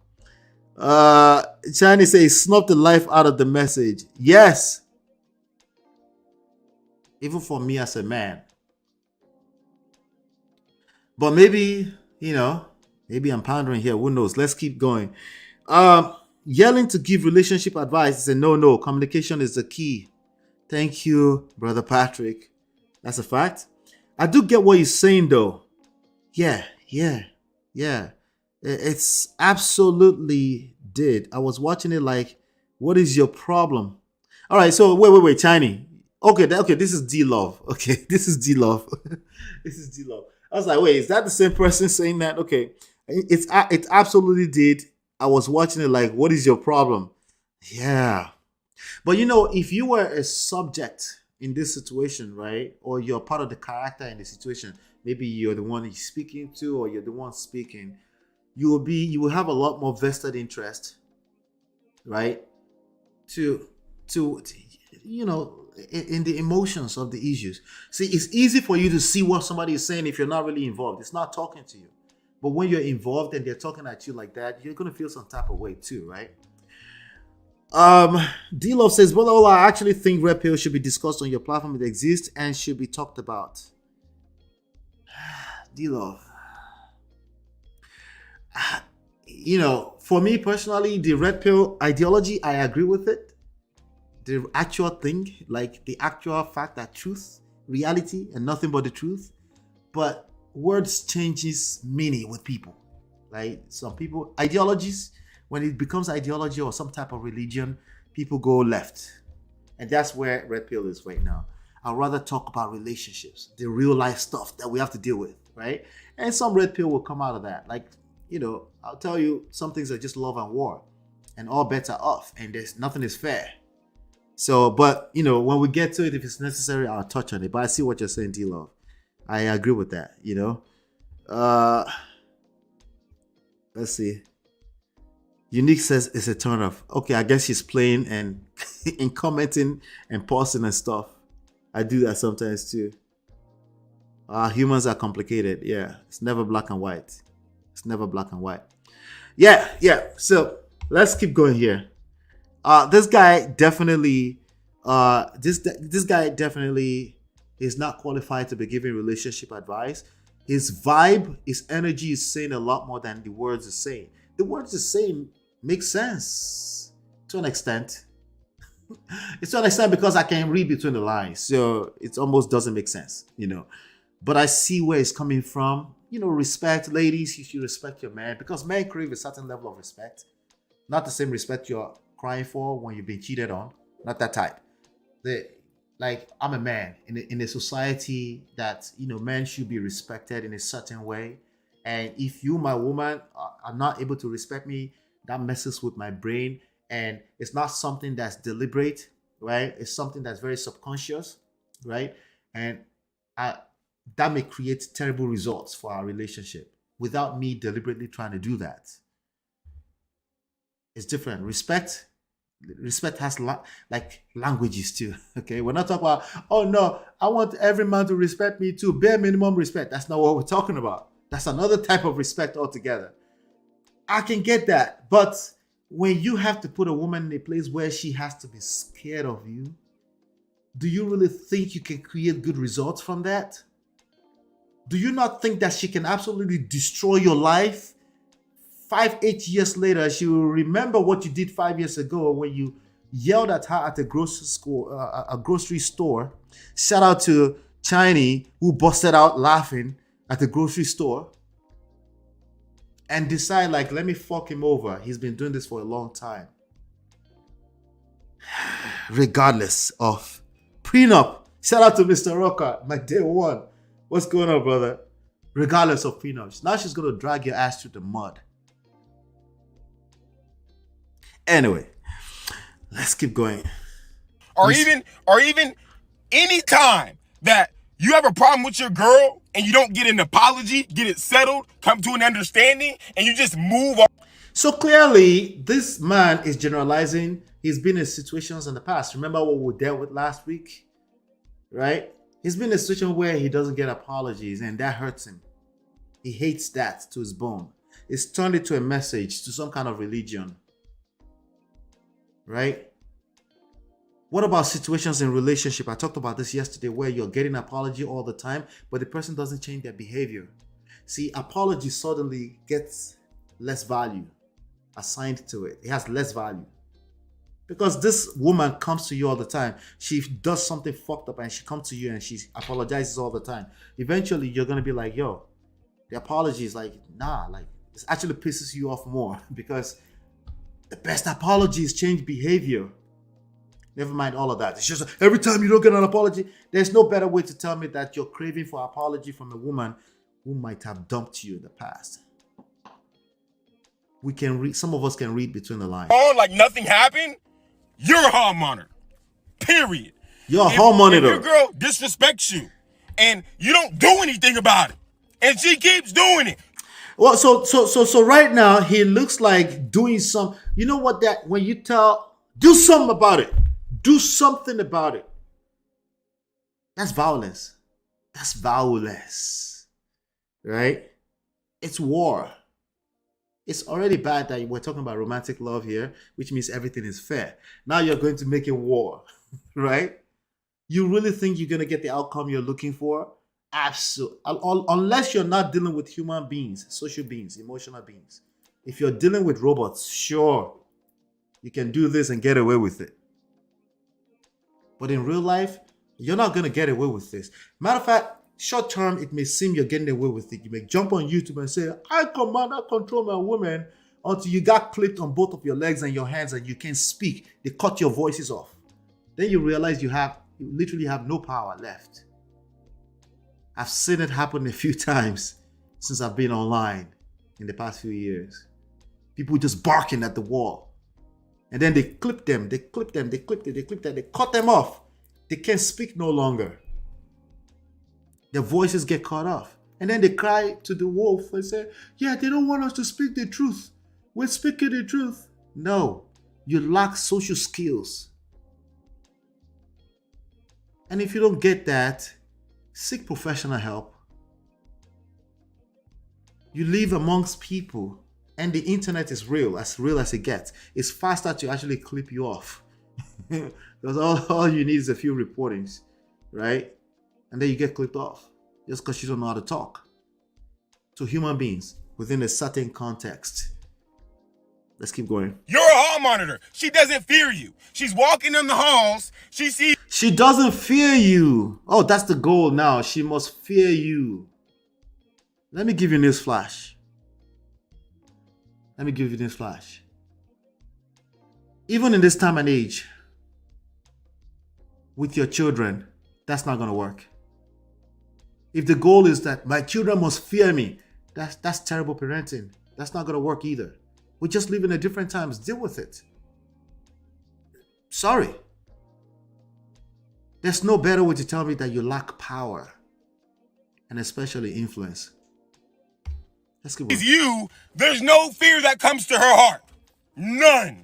Chinese says snuff the life out of the message. Yes. Even for me as a man. But maybe, maybe I'm pondering here. Who knows? Let's keep going. Yelling to give relationship advice is a no. Communication is the key. Thank you, Brother Patrick. That's a fact. I do get what you're saying, though. Yeah. It's absolutely did. I was watching it like, what is your problem? All right, so wait, Chinese. Okay, this is D-Love. Okay, this is D-Love. This is D-Love. I was like, wait, is that the same person saying that? Okay, it absolutely did. I was watching it like, what is your problem? Yeah. But if you were a subject in this situation, right, or you're part of the character in the situation, maybe you're the one he's speaking to, or you're the one speaking, you will have a lot more vested interest, right, to in the emotions of the issues. See, it's easy for you to see what somebody is saying if you're not really involved. It's not talking to you. But when you're involved and they're talking at you like that, you're going to feel some type of way too, right? D-Love says, Brother Ola, I actually think red pill should be discussed on your platform. It exists and should be talked about. D-Love. For me personally, the red pill ideology, I agree with it. The actual thing, like the actual fact that truth, reality, and nothing but the truth. But words changes meaning with people. Like some people, ideologies, when it becomes ideology or some type of religion, people go left. And that's where red pill is right now. I'd rather talk about relationships, the real life stuff that we have to deal with, right? And some red pill will come out of that. Like, I'll tell you, some things are just love and war, and all bets are off, and there's nothing is fair. So, but when we get to it, if it's necessary, I'll touch on it. But I see what you're saying, D-Love. I agree with that. Let's see. Unique says it's a turn off. Okay, I guess she's playing and and commenting and pausing and stuff. I do that sometimes too. Humans are complicated. Yeah, it's never black and white. It's never black and white. Yeah. So let's keep going here. This guy definitely, this guy definitely is not qualified to be giving relationship advice. His vibe, his energy is saying a lot more than the words are saying. The words are saying make sense to an extent. It's to an extent because I can read between the lines, so it almost doesn't make sense, But I see where it's coming from. Respect, ladies. You should respect your man because men crave a certain level of respect, not the same respect you're crying for when you've been cheated on. Not that type. I'm a man in a society that men should be respected in a certain way. And if you, my woman, are not able to respect me, that messes with my brain. And it's not something that's deliberate, right? It's something that's very subconscious, right? And that may create terrible results for our relationship without me deliberately trying to do that. It's different. Respect has languages too. Okay, we're not talking about, oh no, I want every man to respect me too. Bare minimum respect. That's not what we're talking about. That's another type of respect altogether. I can get that, but when you have to put a woman in a place where she has to be scared of you, do you really think you can create good results from that? Do you not think that she can absolutely destroy your life? 5-8 years later, she will remember what you did 5 years ago when you yelled at her at a grocery store. Shout out to Chinese who busted out laughing at the grocery store and decide let me fuck him over. He's been doing this for a long time. Regardless of prenup. Shout out to Mr. Rocker, my day one. What's going on, brother? Regardless of prenups. Now she's going to drag your ass through the mud. Anyway, let's keep going. Or even any time that you have a problem with your girl and you don't get an apology, get it settled, come to an understanding, and you just move on. So clearly, this man is generalizing. He's been in situations in the past. Remember what we dealt with last week? right? He's been in a situation where he doesn't get apologies, and that hurts him. He hates that to his bone. It's turned into a message to some kind of religion, right? What about situations in relationship? I talked about this yesterday where you're getting apology all the time, but the person doesn't change their behavior. See, apology suddenly gets less value assigned to it. It has less value. Because this woman comes to you all the time. She does something fucked up and she comes to you and she apologizes all the time. Eventually, you're going to be like, yo, the apology is like, nah, like, it actually pisses you off more because the best apology is change behavior. Never mind all of that. It's just every time you don't get an apology, there's no better way to tell me that you're craving for apology from a woman who might have dumped you in the past. We can read, some of us can read between the lines. Oh, like nothing happened? You're a hall monitor. Period. You're a hall monitor. If your girl disrespects you and you don't do anything about it, and she keeps doing it. Well, so right now he looks like doing some. You know what? That when you do something about it, do something about it. That's violence. That's violence, right? It's war. It's already bad that we're talking about romantic love here, which means everything is fair. Now you're going to make it war, right? You really think you're going to get the outcome you're looking for? Absolutely. Unless you're not dealing with human beings, social beings, emotional beings. If you're dealing with robots, sure, you can do this and get away with it. But in real life, you're not going to get away with this. Matter of fact, short term, it may seem you're getting away with it. You may jump on YouTube and say, I command, I control my woman, until you got clipped on both of your legs and your hands and you can't speak. They cut your voices off. Then you realize you literally have no power left. I've seen it happen a few times since I've been online in the past few years. People just barking at the wall. And then they clip them, they cut them off. They can't speak no longer. Their voices get cut off. And then they cry to the wolf and say, yeah, they don't want us to speak the truth. We're speaking the truth. No, you lack social skills. And if you don't get that, seek professional help. You live amongst people and the internet is real as it gets. It's faster to actually clip you off. Because all you need is a few reportings, right? And then you get clipped off just because you don't know how to talk to human beings within a certain context. Let's keep going. You're a hall monitor. She doesn't fear you. She's walking in the halls. She doesn't fear you. Oh, that's the goal now. She must fear you. Let me give you this flash. Even in this time and age, with your children, that's not going to work. If the goal is that my children must fear me, that's terrible parenting. That's not going to work either. We just live in a different times. Deal with it. Sorry. There's no better way to tell me that you lack power and especially influence. Let's keep going. There's no fear that comes to her heart. None.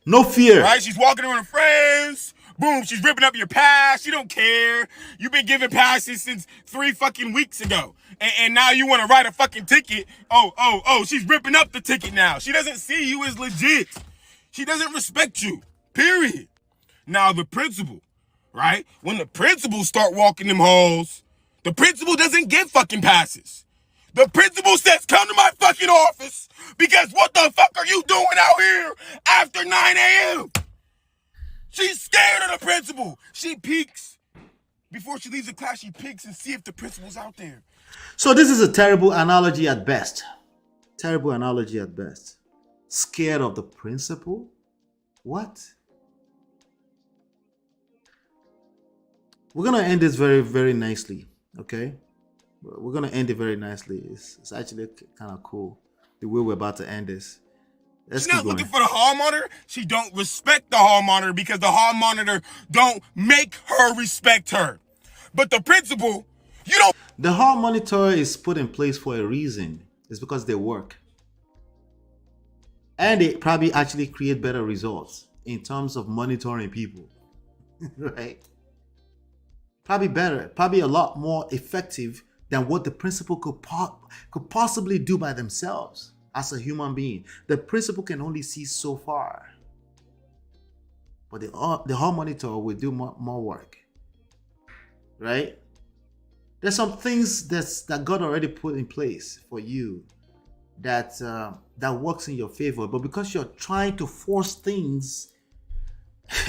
No fear. Right? She's walking around with friends. Boom, she's ripping up your pass. She don't care. You've been giving passes since 3 fucking weeks ago. And now you want to write a fucking ticket. Oh, she's ripping up the ticket now. She doesn't see you as legit. She doesn't respect you. Period. Now the principal, right? When the principal start walking them halls, the principal doesn't get fucking passes. The principal says, come to my fucking office because what the fuck are you doing out here after 9 a.m.? She's scared of the principal. She peeks. Before she leaves the class, she peeks and see if the principal's out there. So this is a terrible analogy at best. Scared of the principal? What? We're going to end this very, very nicely, okay? We're going to end it very nicely. It's actually kind of cool the way we're about to end this. She's not looking for the hall monitor. She don't respect the hall monitor because the hall monitor don't make her respect her. But the principal, you don't. The hall monitor is put in place for a reason. It's because they work. And they probably actually create better results in terms of monitoring people. Right? Probably better, probably a lot more effective than what the principal could possibly do by themselves as a human being. The principal can only see so far. But the hall monitor will do more work. Right? There's some things that God already put in place for you that works in your favor. But because you're trying to force things,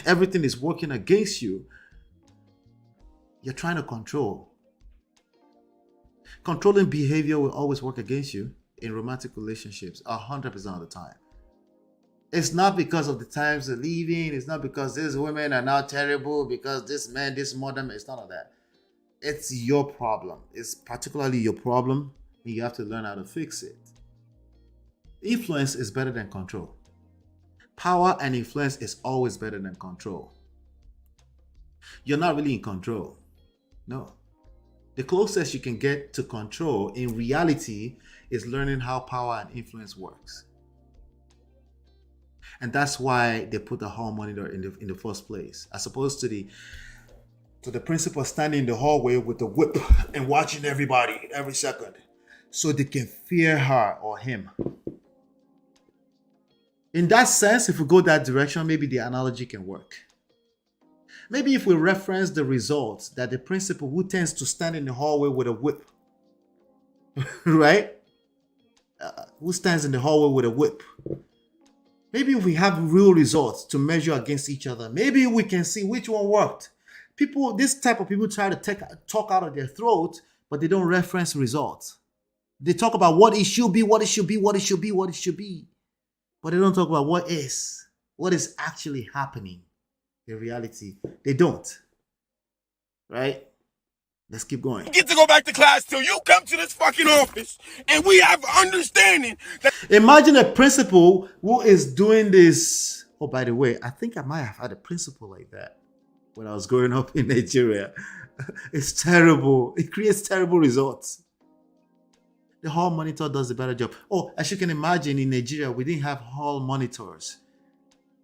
everything is working against you. You're trying to control. Controlling behavior will always work against you in romantic relationships 100% of the time. It's not because of the times they're leaving. It's not because these women are now terrible, because this man, this modern. It's none of that. It's your problem. It's particularly your problem, and you have to learn how to fix it. Influence is better than control. Power and influence is always better than control. You're not really in control. No. The closest you can get to control in reality is learning how power and influence works. And that's why they put the hall monitor in the first place, as opposed to the principal standing in the hallway with the whip and watching everybody every second, so they can fear her or him. In that sense, if we go that direction, maybe the analogy can work. Maybe if we reference the results that the principal who tends to stand in the hallway with a whip, right? Who stands in the hallway with a whip? Maybe if we have real results to measure against each other, maybe we can see which one worked. This type of people try to talk out of their throat, but they don't reference results. They talk about what it should be, what it should be, what it should be, what it should be. But they don't talk about what is actually happening in reality. They don't. Right? Let's keep going. Get to go back to class till you come to this fucking office and we have understanding that. Imagine a principal who is doing this. Oh, by the way, I think I might have had a principal like that when I was growing up in Nigeria. It's terrible. It creates terrible results. The hall monitor does a better job. Oh, as you can imagine, in Nigeria, we didn't have hall monitors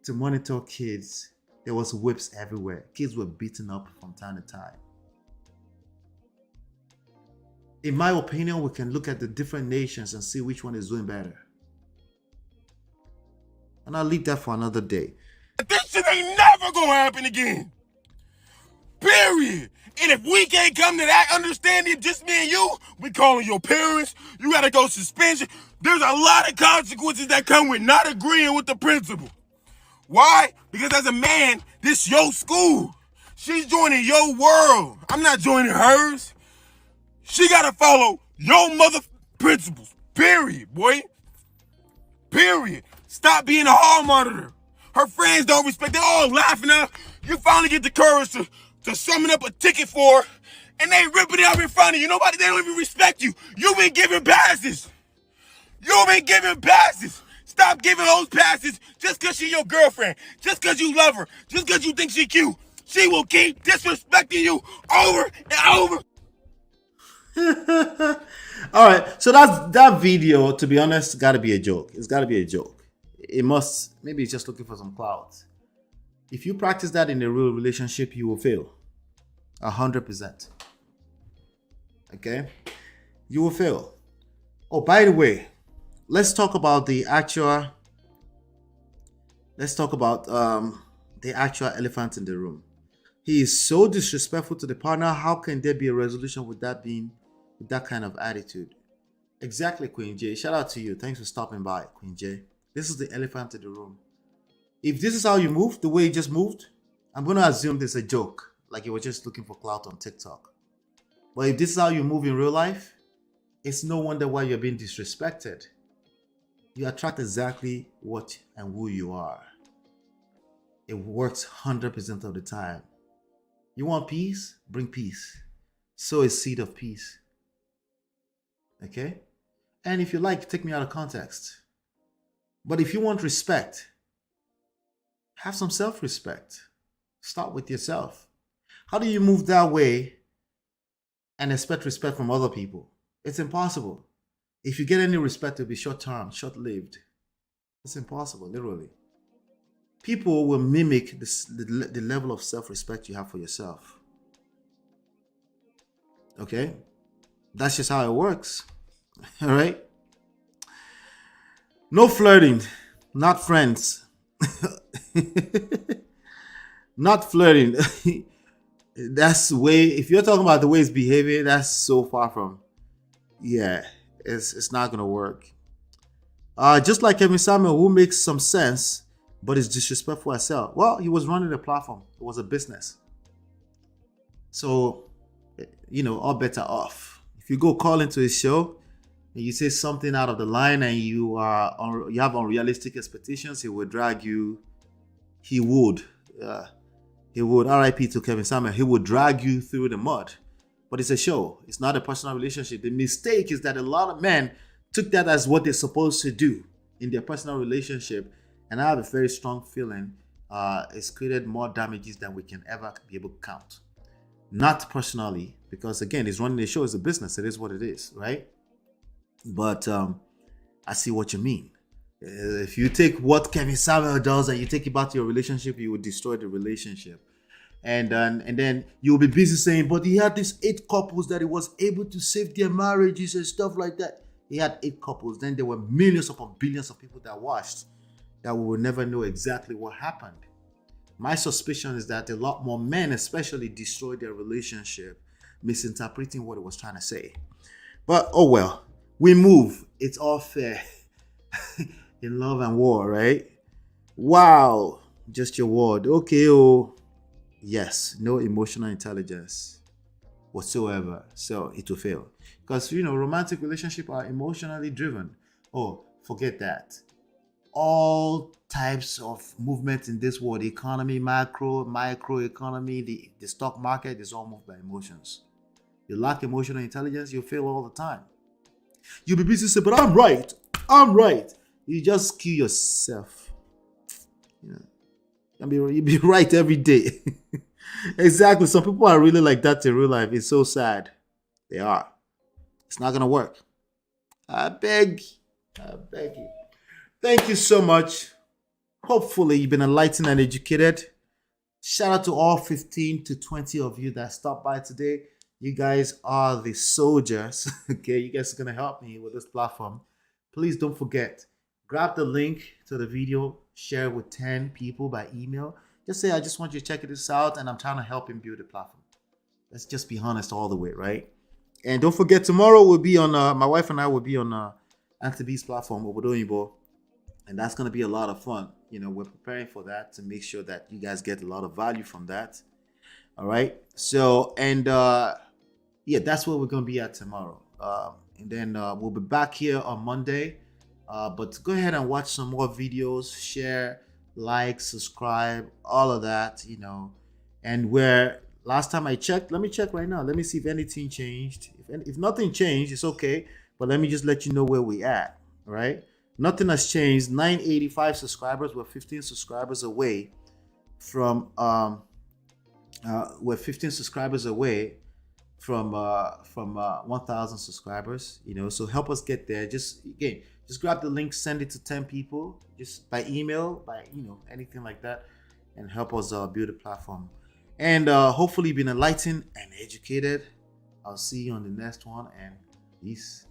to monitor kids. There was whips everywhere. Kids were beaten up from time to time. In my opinion, we can look at the different nations and see which one is doing better. And I'll leave that for another day. This shit ain't never gonna happen again. Period. And if we can't come to that understanding, just me and you, we calling your parents, you gotta go suspension. There's a lot of consequences that come with not agreeing with the principal. Why? Because as a man, this your school. She's joining your world. I'm not joining hers. She gotta follow your mother principles. Period, boy. Period. Stop being a hall monitor. Her friends don't respect. They're all laughing at her. You finally get the courage to summon up a ticket for her, and they ripping it up in front of you. Nobody, they don't even respect you. You've been giving passes. You've been giving passes. Stop giving those passes just because she's your girlfriend. Just because you love her. Just because you think she's cute. She will keep disrespecting you over and over. All right, so that video, to be honest, got to be a joke. It's got to be a joke. It must. Maybe it's just looking for some clout. If you practice that in a real relationship, you will fail 100%. Okay, you will fail. Oh, by the way, let's talk about the actual elephant in the room. He is so disrespectful to the partner. How can there be a resolution with that kind of attitude? Exactly, Queen J. Shout out to you. Thanks for stopping by, Queen J. This is the elephant in the room. If this is how you move, the way you just moved, I'm going to assume this is a joke, like you were just looking for clout on TikTok. But if this is how you move in real life, it's no wonder why you're being disrespected. You attract exactly what and who you are. It works 100% of the time. You want peace? Bring peace. Sow a seed of peace. Okay? And if you like, take me out of context. But if you want respect, have some self-respect. Start with yourself. How do you move that way and expect respect from other people? It's impossible. If you get any respect, it'll be short-term, short-lived. It's impossible, literally. People will mimic the level of self-respect you have for yourself. Okay, that's just how it works. All right. No flirting, not friends. Not flirting. That's way. If you're talking about the way it's behaving, that's so far from. Yeah, it's not gonna work. Just like Kevin Samuel, who makes some sense, but is disrespectful as hell. Well, he was running a platform. It was a business. So, all better off. If you go call into his show and you say something out of the line and you have unrealistic expectations, he will drag you. He would. He would. R.I.P. to Kevin Samuel. He would drag you through the mud. But it's a show. It's not a personal relationship. The mistake is that a lot of men took that as what they're supposed to do in their personal relationship. And I have a very strong feeling it's created more damages than we can ever be able to count. Not personally, because again, it's running the show as a business. It is what it is, right? But I see what you mean. If you take what Kevin Samuel does and you take it back to your relationship, you will destroy the relationship. And then you'll be busy saying, but he had these 8 couples that he was able to save their marriages and stuff like that. He had 8 couples. Then there were millions upon billions of people that watched that we will never know exactly what happened. My suspicion is that a lot more men especially destroyed their relationship, misinterpreting what he was trying to say. But oh well, we move. It's all fair in love and war, right? Wow, just your word. Okay, oh. Yes, no emotional intelligence whatsoever. So it will fail. Because, romantic relationships are emotionally driven. Oh, forget that. All types of movement in this world, economy, macro, micro economy, the stock market is all moved by emotions. You lack emotional intelligence, you fail all the time. You'll be busy saying, but I'm right. I'm right. You just kill yourself. You'll be right every day. Exactly. Some people are really like that in real life. It's so sad. They are. It's not going to work. I beg you. Thank you so much. Hopefully you've been enlightened and educated. Shout out to all 15 to 20 of you that stopped by today. You guys are the soldiers. Okay, you guys are going to help me with this platform. Please don't forget, grab the link to the video, share it with 10 people by email. Just say, I just want you to check this out and I'm trying to help him build a platform. Let's just be honest all the way, right? And don't forget, tomorrow we'll be on, my wife and I will be on Auntie B's platform, Obodoyibo. And that's going to be a lot of fun. We're preparing for that to make sure that you guys get a lot of value from that. All right. So, and that's where we're going to be at tomorrow. And then we'll be back here on Monday. But go ahead and watch some more videos, share, like, subscribe, all of that, And where last time I checked, let me check right now. Let me see if anything changed. If nothing changed, it's okay. But let me just let you know where we at. All right. Nothing has changed. 985 subscribers. We're 15 subscribers away from 1,000 subscribers. So help us get there. Just grab the link, send it to 10 people, just by email, by anything like that, and help us build a platform. And hopefully, you've been enlightened and educated. I'll see you on the next one, and peace.